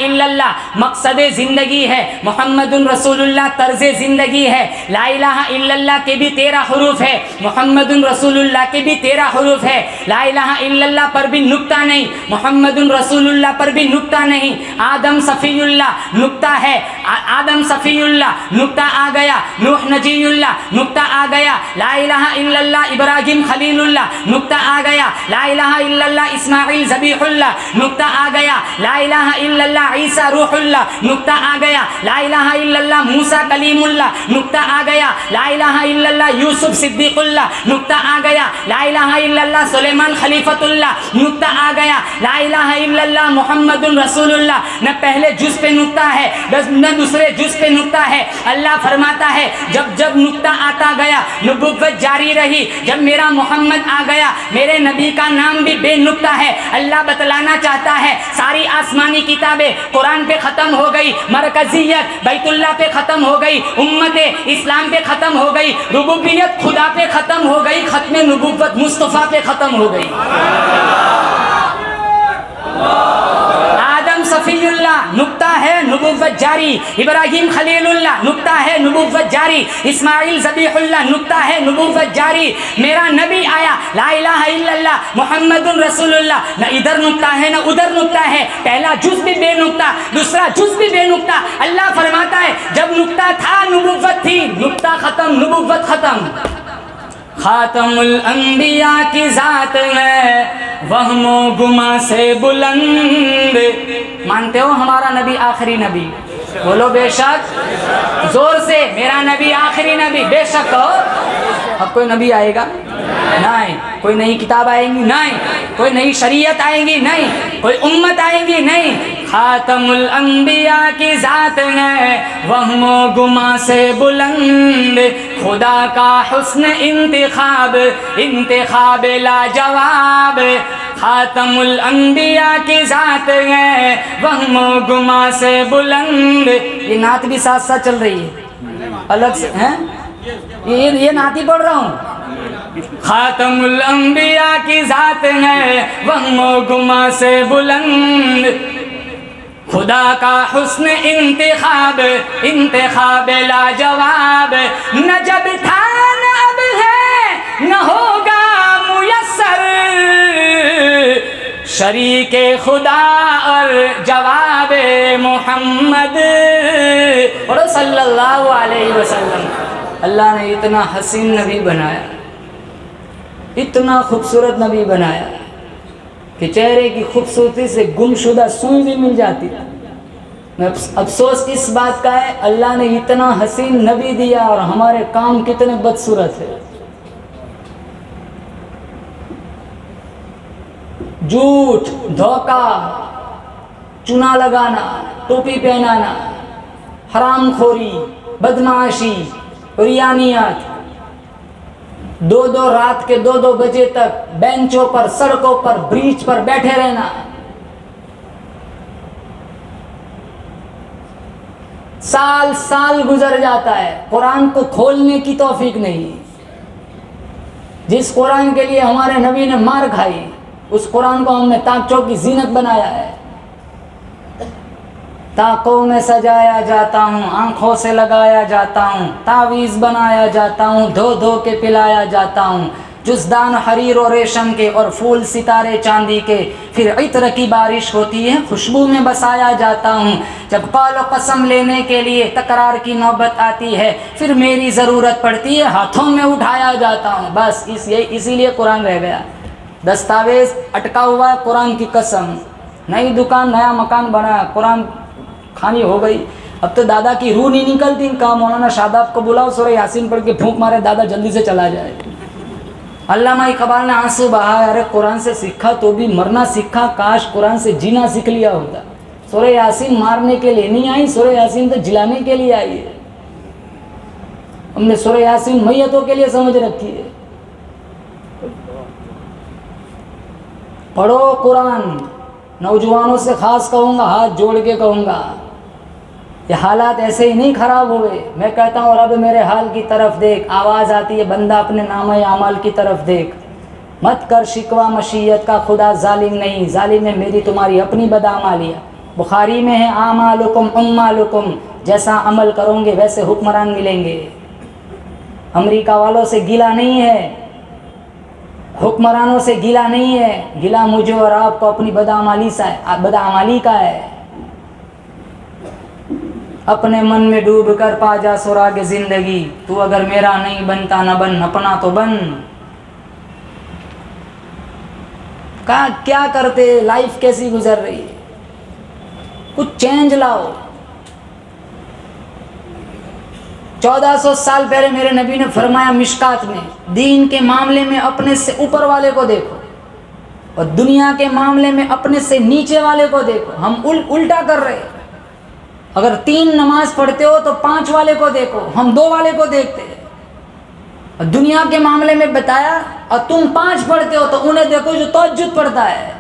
इल्लल्लाह मकसद ज़िंदगी है, मुहम्मदुर रसूलुल्लाह तर्ज़ ज़िंदगी है, ला इलाहा इल्लल्लाह के भी 13 हुरूफ है, मुहम्मदुर रसूलुल्लाह के भी 13 हुरूफ है, ला इलाहा इल्लल्लाह पर भी नुक्ता नहीं, मुहम्मदुर रसूलुल्लाह पर भी नुक्ता नहीं, आदम सफ़ीउल्लाह नुक्ता है, आदम सफ़ीउल्लाह नुक्ता आ गया, नूह नजीयुल्लाह नुक्ता आ गया, ला इलाहा इल्लल्लाह इब्राहिम खलीलुल्लाह नुक्ता आ गया, ला इलाहा इल्लल्लाह इस्माइल ज़बीहुल्लाह नुक्ता आ गया, ला इलाहा इल्लल्लाह ईसा रूहुल्लाह नुक्ता आ गया, ला इलाहा इल्लल्लाह मूसा कलीमुल्लाह नुक्ता आ गया, ला इलाहा इल्लल्लाह यूसुफ सिद्दीकुल्लाह नुक्ता आ गया, ला इलाहा इल्लल्लाह सुलेमान खलीफतुल्लाह नुक्ता आ गया, ला इलाहा इल्लल्लाह मुहम्मदुर रसूलुल्लाह न पहले जुज पे नुक्ता है न दूसरे जुज पे नुक्ता है। अल्लाह फरमाता है जब जब नुक्ता आता गया नबुव्वत जारी रही, जब मेरा मोहम्मद आ गया मेरे नबी का नाम भी बेनुक्ता है। अल्लाह बतलाना चाहता है सारी आसमानी किताबें कुरान पे ख़त्म हो गई, मरकजियत बैतुल्लाह पे ख़त्म हो गई, उम्मत इस्लाम पे ख़त्म हो गई, रुबूबियत खुदा पे ख़त्म हो गई, ख़त्म नबुव्वत मुस्तफ़ा पे ख़त्म हो गई। आदम सफ़ीउल्लाह नुक्ता है नबुव्वत जारी, इब्राहिम खलीलुल्लाह नुक्ता है नबुव्वत जारी, इस्माइल ज़बीहुल्लाह नुक्ता है नबुव्वत जारी, मेरा नबी आया ला इलाहा इल्लल्लाह मुहम्मदुर रसूलुल्लाह, न इधर नुक्ता है न उधर नुक्ता है, पहला जुज़ भी बेनुक्ता दूसरा जुज़ भी बेनुक्ता। अल्लाह फरमाता है जब नुक्ता था नबुव्वत थी, नुक्ता ख़त्म नबुव्वत ख़त्म। खातमुल अंबिया की ज़ात है वहमो गुमा से बुलंद। मानते हो हमारा नबी आखिरी नबी? बोलो बेशक, जोर से, मेरा नबी आखिरी नबी। बेशक कहो। अब कोई नबी आएगा? नहीं। कोई नई किताब आएंगी? नहीं। कोई नई शरीयत आएंगी? नहीं। कोई उम्मत आएंगी? नहीं। खातमुल अंबिया की ज़ात है वहमो गुमा से बुलंद, खुदा का हुस्न इंतिखाब इंतिखाब लाजवाब। खातमुल अंबिया की ज़ात है वहमो गुमा से बुलंद। ये नात भी साथ साथ चल रही है, अलग से हैं? ये नात ही पढ़ रहा हूँ। खातमुल अंबिया की ज़ात है वहमो गुमा से बुलंद, खुदा का हुस्न इंतिखाब इंतिखाब लाजवाब। न जब था न अब है न होगा मुयस्सर, शरीके खुदा और जवाब मोहम्मद और सल्लल्लाहु अलैहि वसल्लम। अल्लाह ने इतना हसीन नबी बनाया, इतना खूबसूरत नबी बनाया कि चेहरे की खूबसूरती से गुमशुदा सुई भी मिल जाती। अफसोस इस बात का है अल्लाह ने इतना हसीन नबी दिया और हमारे काम कितने बदसूरत है। झूठ, धोखा, चुना लगाना, टोपी पहनाना, हरामखोरी, बदमाशी, रियानियत, 2-2 रात के 2-2 बजे तक बेंचों पर, सड़कों पर, ब्रिज पर बैठे रहना, साल साल गुजर जाता है, कुरान को खोलने की तौफीक नहीं। जिस कुरान के लिए हमारे नबी ने मार खाई, उस कुरान को हमने ताकचों की जीनत बनाया है। ताकों में सजाया जाता हूँ, आँखों से लगाया जाता हूँ, तावीज़ बनाया जाता हूँ, धो धो के पिलाया जाता हूँ, जुज़दान हरीर और रेशम के और फूल सितारे चांदी के। फिर इत्र की बारिश होती है, खुशबू में बसाया जाता हूँ। जब कौल कसम लेने के लिए तकरार की नौबत आती है, फिर मेरी ज़रूरत पड़ती है, हाथों में उठाया जाता हूँ। बस इसीलिए कुरान रह गया। दस्तावेज़ अटका हुआ है, कुरान की कसम। नई दुकान नया मकान बना, कुरान खानी हो गई। अब तो दादा की रूह नहीं निकलती। कहा मौलाना शादाब को बुलाओ, सूरह यासीन पढ़ के फूंक मारे, दादा जल्दी से चला जाए। अल्लामा इकबाल ने आंसू बहाए, अरे कुरान से सीखा तो भी मरना सीखा, काश कुरान से जीना सीख लिया होता। सूरह यासीन मारने के लिए नहीं आई, सूरह यासीन तो जिलाने के लिए आई है। हमने सूरह यासीन मैयतों के लिए समझ रखी है। पढ़ो कुरान। नौजवानों से खास कहूँगा, हाथ जोड़ के कहूँगा, ये हालात ऐसे ही नहीं ख़राब हुए। मैं कहता हूँ रब मेरे हाल की तरफ देख। आवाज़ आती है बंदा अपने नामे आमाल की तरफ देख। मत कर शिकवा मशीयत का, खुदा जालिम नहीं, जालिम है मेरी तुम्हारी अपनी बदआमालियाँ। बुखारी में है आमालुकुम उम्मालुकुम, जैसा अमल करोगे वैसे हुक्मरान मिलेंगे। अमेरिका वालों से गिला नहीं है, हुक्मरानों से गिला नहीं है, गिला मुझे और आपको अपनी बदआमाली का है। अपने मन में डूब कर पा जा सुराग जिंदगी, तू अगर मेरा नहीं बनता न बन, अपना तो बन। क्या करते, लाइफ कैसी गुजर रही है, कुछ चेंज लाओ। 1400 साल पहले मेरे नबी ने फरमाया मिशकात में, दीन के मामले में अपने से ऊपर वाले को देखो और दुनिया के मामले में अपने से नीचे वाले को देखो। हम उल्टा कर रहे हैं। अगर 3 नमाज पढ़ते हो तो 5 वाले को देखो, हम 2 वाले को देखते हैं। और दुनिया के मामले में बताया, और तुम 5 पढ़ते हो तो उन्हें देखो जो तहज्जुद पढ़ता है।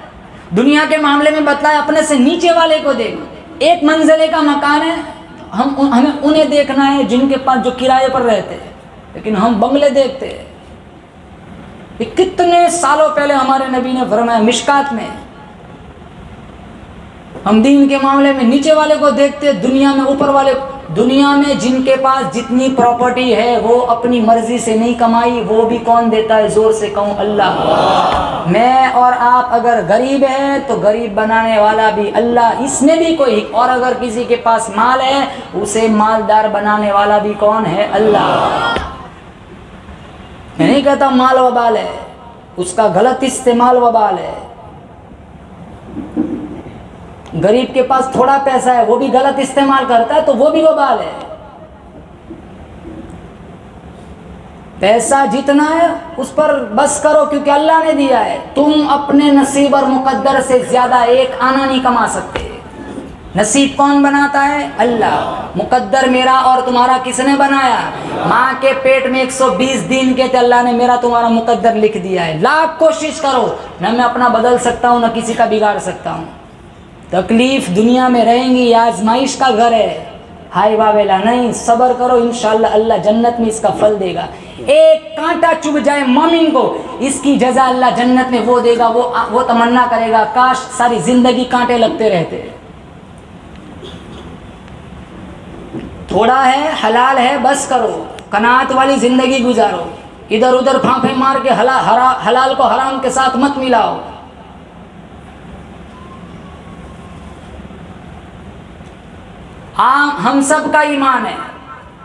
दुनिया के मामले में बताया अपने से नीचे वाले को देखो। एक मंजिले का मकान है, हमें उन्हें देखना है जिनके पास जो किराए पर रहते हैं, लेकिन हम बंगले देखते हैं। ये कितने सालों पहले हमारे नबी ने फरमाया मिशकात में। हम दीन के मामले में नीचे वाले को देखते, दुनिया में ऊपर वाले। दुनिया में जिनके पास जितनी प्रॉपर्टी है वो अपनी मर्जी से नहीं कमाई, वो भी कौन देता है? जोर से कहूँ अल्लाह। मैं और आप अगर गरीब हैं तो गरीब बनाने वाला भी अल्लाह, इसमें भी कोई। और अगर किसी के पास माल है उसे मालदार बनाने वाला भी कौन है? अल्लाह। मैं नहीं कहता माल वबाल है, उसका गलत इस्तेमाल वबाल है। गरीब के पास थोड़ा पैसा है, वो भी गलत इस्तेमाल करता है तो वो भी वबाल है। पैसा जितना है उस पर बस करो, क्योंकि अल्लाह ने दिया है। तुम अपने नसीब और मुकद्दर से ज्यादा एक आना नहीं कमा सकते। नसीब कौन बनाता है? अल्लाह। मुकद्दर मेरा और तुम्हारा किसने बनाया? माँ के पेट में 120 दिन के थे, अल्लाह ने मेरा तुम्हारा मुकद्दर लिख दिया है। लाख कोशिश करो, न मैं अपना बदल सकता हूँ न किसी का बिगाड़ सकता हूँ। तकलीफ दुनिया में रहेंगी, आजमाइश का घर है, हाय वावेला नहीं। सब्र करो, इंशाअल्लाह अल्लाह जन्नत में इसका फल देगा। एक कांटा चुभ जाए मोमिन को, इसकी जजा अल्लाह जन्नत में वो देगा। वो तमन्ना करेगा काश सारी जिंदगी कांटे लगते रहते। थोड़ा है, हलाल है, बस करो, कनात वाली जिंदगी गुजारो। इधर उधर फांफे मार के हलाल को हराम के साथ मत मिलाओ। हाँ, हम सब का ईमान है,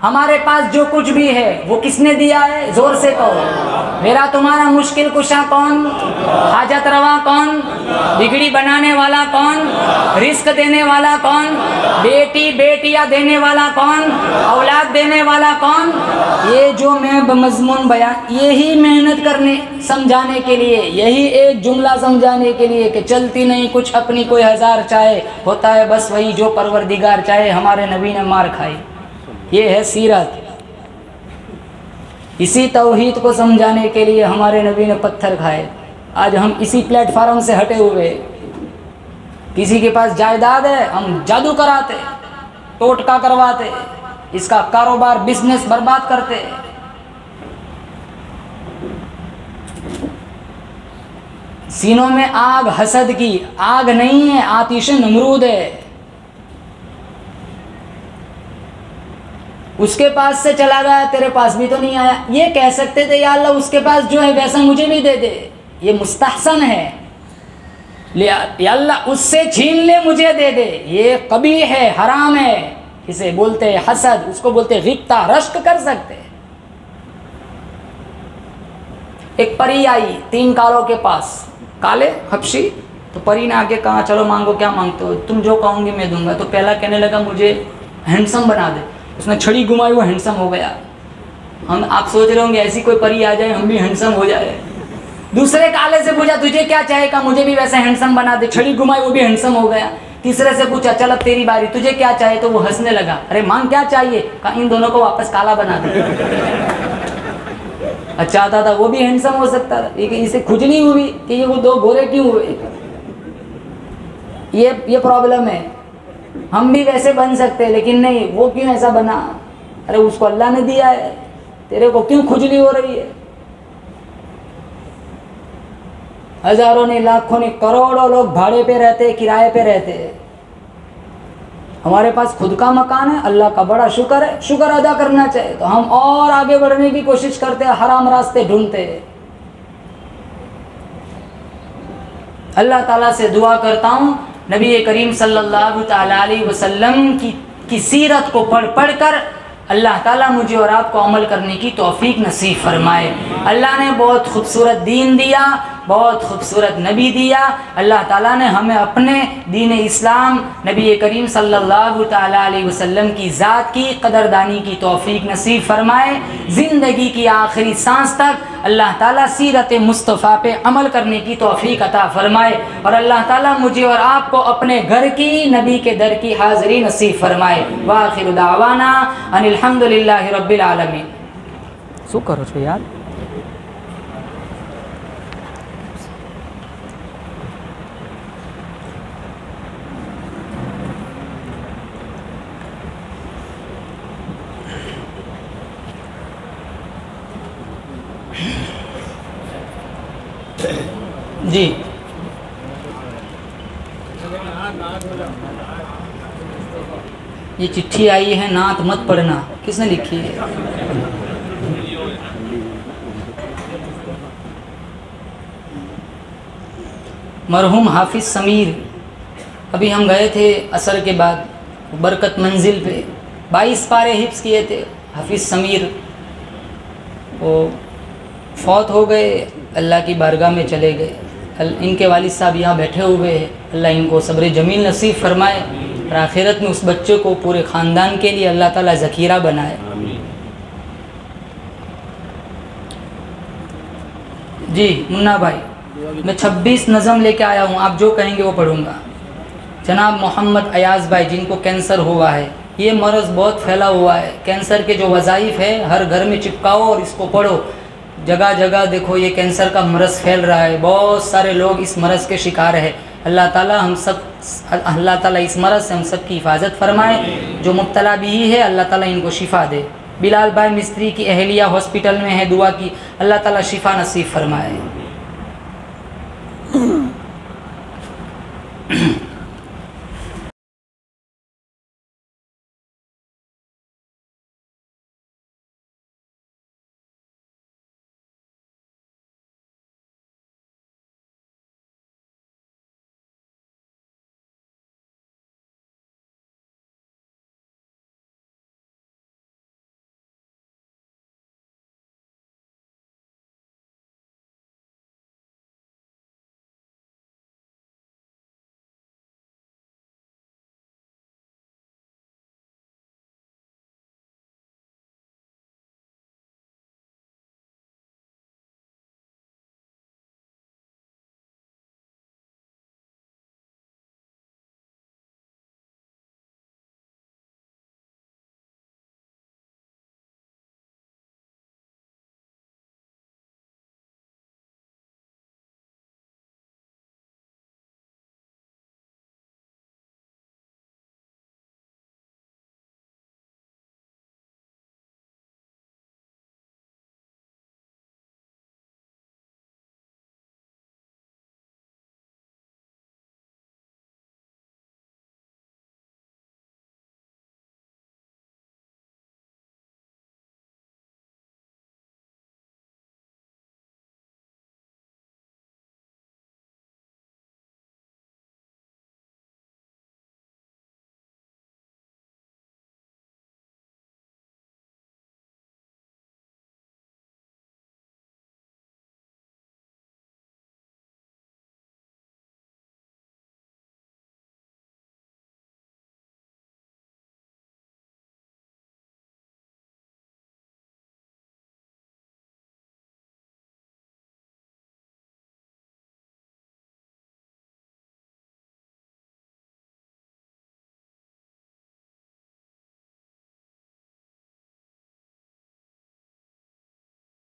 हमारे पास जो कुछ भी है वो किसने दिया है? जोर से कहो। मेरा तुम्हारा मुश्किल कुशा कौन? हाजत रवा कौन? बिगड़ी बनाने वाला कौन? रिस्क देने वाला कौन? बेटी बेटियां देने वाला कौन? औलाद देने वाला कौन? ये जो मैं मजमून बयान, यही मेहनत करने समझाने के लिए, यही एक जुमला समझाने के लिए कि चलती नहीं कुछ अपनी कोई हजार चाहे, होता है बस वही जो परवरदिगार चाहे। हमारे नबी ने मार खाई, ये है सीरत। इसी तौहीद को समझाने के लिए हमारे नबी ने पत्थर खाए। आज हम इसी प्लेटफार्म से हटे हुए, किसी के पास जायदाद है हम जादू कराते, टोटका करवाते, इसका कारोबार बिजनेस बर्बाद करते। सीनों में आग हसद की आग नहीं है, आतिश नमरूद है। उसके पास से चला गया, तेरे पास भी तो नहीं आया। ये कह सकते थे या अल्लाह उसके पास जो है वैसा मुझे भी दे दे, ये मुस्तहसन है। या अल्लाह उससे छीन ले मुझे दे दे, ये कबीह है, हराम है। इसे बोलते हैं हसद, उसको बोलते हैं गिब्ता, रश्क कर सकते। एक परी आई 3 कालों के पास, काले हबशी। तो परी ने आगे कहा चलो मांगो, क्या मांगते हो? तुम जो कहोगे मैं दूंगा। तो पहला कहने लगा मुझे हैंडसम बना दे। उसने छड़ी घुमाई, वो हैंडसम हो गया। आप सोच रहे होंगे ऐसी कोई परी आ जाए हम भी हैंडसम हो जाए। दूसरे काले से पूछा तुझे क्या चाहे? कहा मुझे भी वैसे हैंडसम बना दे। छड़ी घुमाई, वो भी हैंडसम हो गया। तीसरे से पूछा चल अब तेरी बारी, तुझे क्या चाहिए? तो वो हंसने लगा। अरे मांग क्या चाहिए? कहा इन दोनों को वापस काला बना दे। अच्छा आता था वो भी हैंडसम हो सकता था, इसे खुजली हुई कि ये वो 2 गोरे क्यों हुए। ये प्रॉब्लम है। हम भी वैसे बन सकते हैं लेकिन नहीं, वो क्यों ऐसा बना? अरे उसको अल्लाह ने दिया है, तेरे को क्यों खुजली हो रही है? हजारों ने, लाखों ने, करोड़ों लोग भाड़े पे रहते, किराए पे रहते। हमारे पास खुद का मकान है, अल्लाह का बड़ा शुक्र है, शुक्र अदा करना चाहिए। तो हम और आगे बढ़ने की कोशिश करते हैं, हराम रास्ते ढूंढते हैं। अल्लाह ताला से दुआ करता हूँ नबी करीम सल्लल्लाहु ताला अलैहि वसल्लम की सीरत को पढ़ कर अल्लाह ताला मुझे और आपको अमल करने की तौफीक नसीब फरमाए। अल्लाह ने बहुत खूबसूरत दीन दिया, बहुत खूबसूरत नबी दिया। अल्लाह ताला ने हमें अपने दीन इस्लाम नबी करीम सल्लल्लाहु ताला अलैहि वसल्लम की ज़ात की कदरदानी की तौफीक नसीब फरमाए। ज़िंदगी की आखिरी सांस तक अल्लाह ताला सीरत मुस्तफ़ा पे अमल करने की तौफीक अता फरमाए। और अल्लाह ताला मुझे और आपको अपने घर की, नबी के दर की हाज़िरी नसीब फरमाए। वाखिर दावाना अनिल हम्दुलिल्लाहि रब्बिल आलमीन। શું કરો છો यार? जी ये चिट्ठी आई है, नात मत पढ़ना। किसने लिखी है? मरहूम हाफिज़ समीर। अभी हम गए थे असर के बाद बरकत मंजिल पे, 22 पारे हिफ्ज़ किए थे हाफिज़ समीर। वो फौत हो गए, अल्लाह की बारगाह में चले गए। इनके वालिद साहब यहाँ बैठे हुए हैं, अल्लाह इनको सब्र जमील नसीब फरमाए और आखिरत में उस बच्चे को पूरे ख़ानदान के लिए अल्लाह ताला ज़खीरा बनाए। जी मुन्ना भाई, मैं 26 नज़म लेके आया हूँ, आप जो कहेंगे वो पढ़ूँगा। जनाब मोहम्मद अयाज़ भाई जिनको कैंसर हुआ है, ये मरज़ बहुत फैला हुआ है। कैंसर के जो वज़ाइफ है हर घर में चिपकाओ और इसको पढ़ो। जगह जगह देखो ये कैंसर का मरज़ फैल रहा है, बहुत सारे लोग इस मरज़ के शिकार है। अल्लाह ताला इस मरज़ से हम सब की हिफाजत फरमाए। जो मुब्तला भी है अल्लाह ताला इनको शिफ़ा दे। बिलाल भाई मिस्त्री की अहलिया हॉस्पिटल में है, दुआ की, अल्लाह ताला शिफ़ा नसीब फरमाए।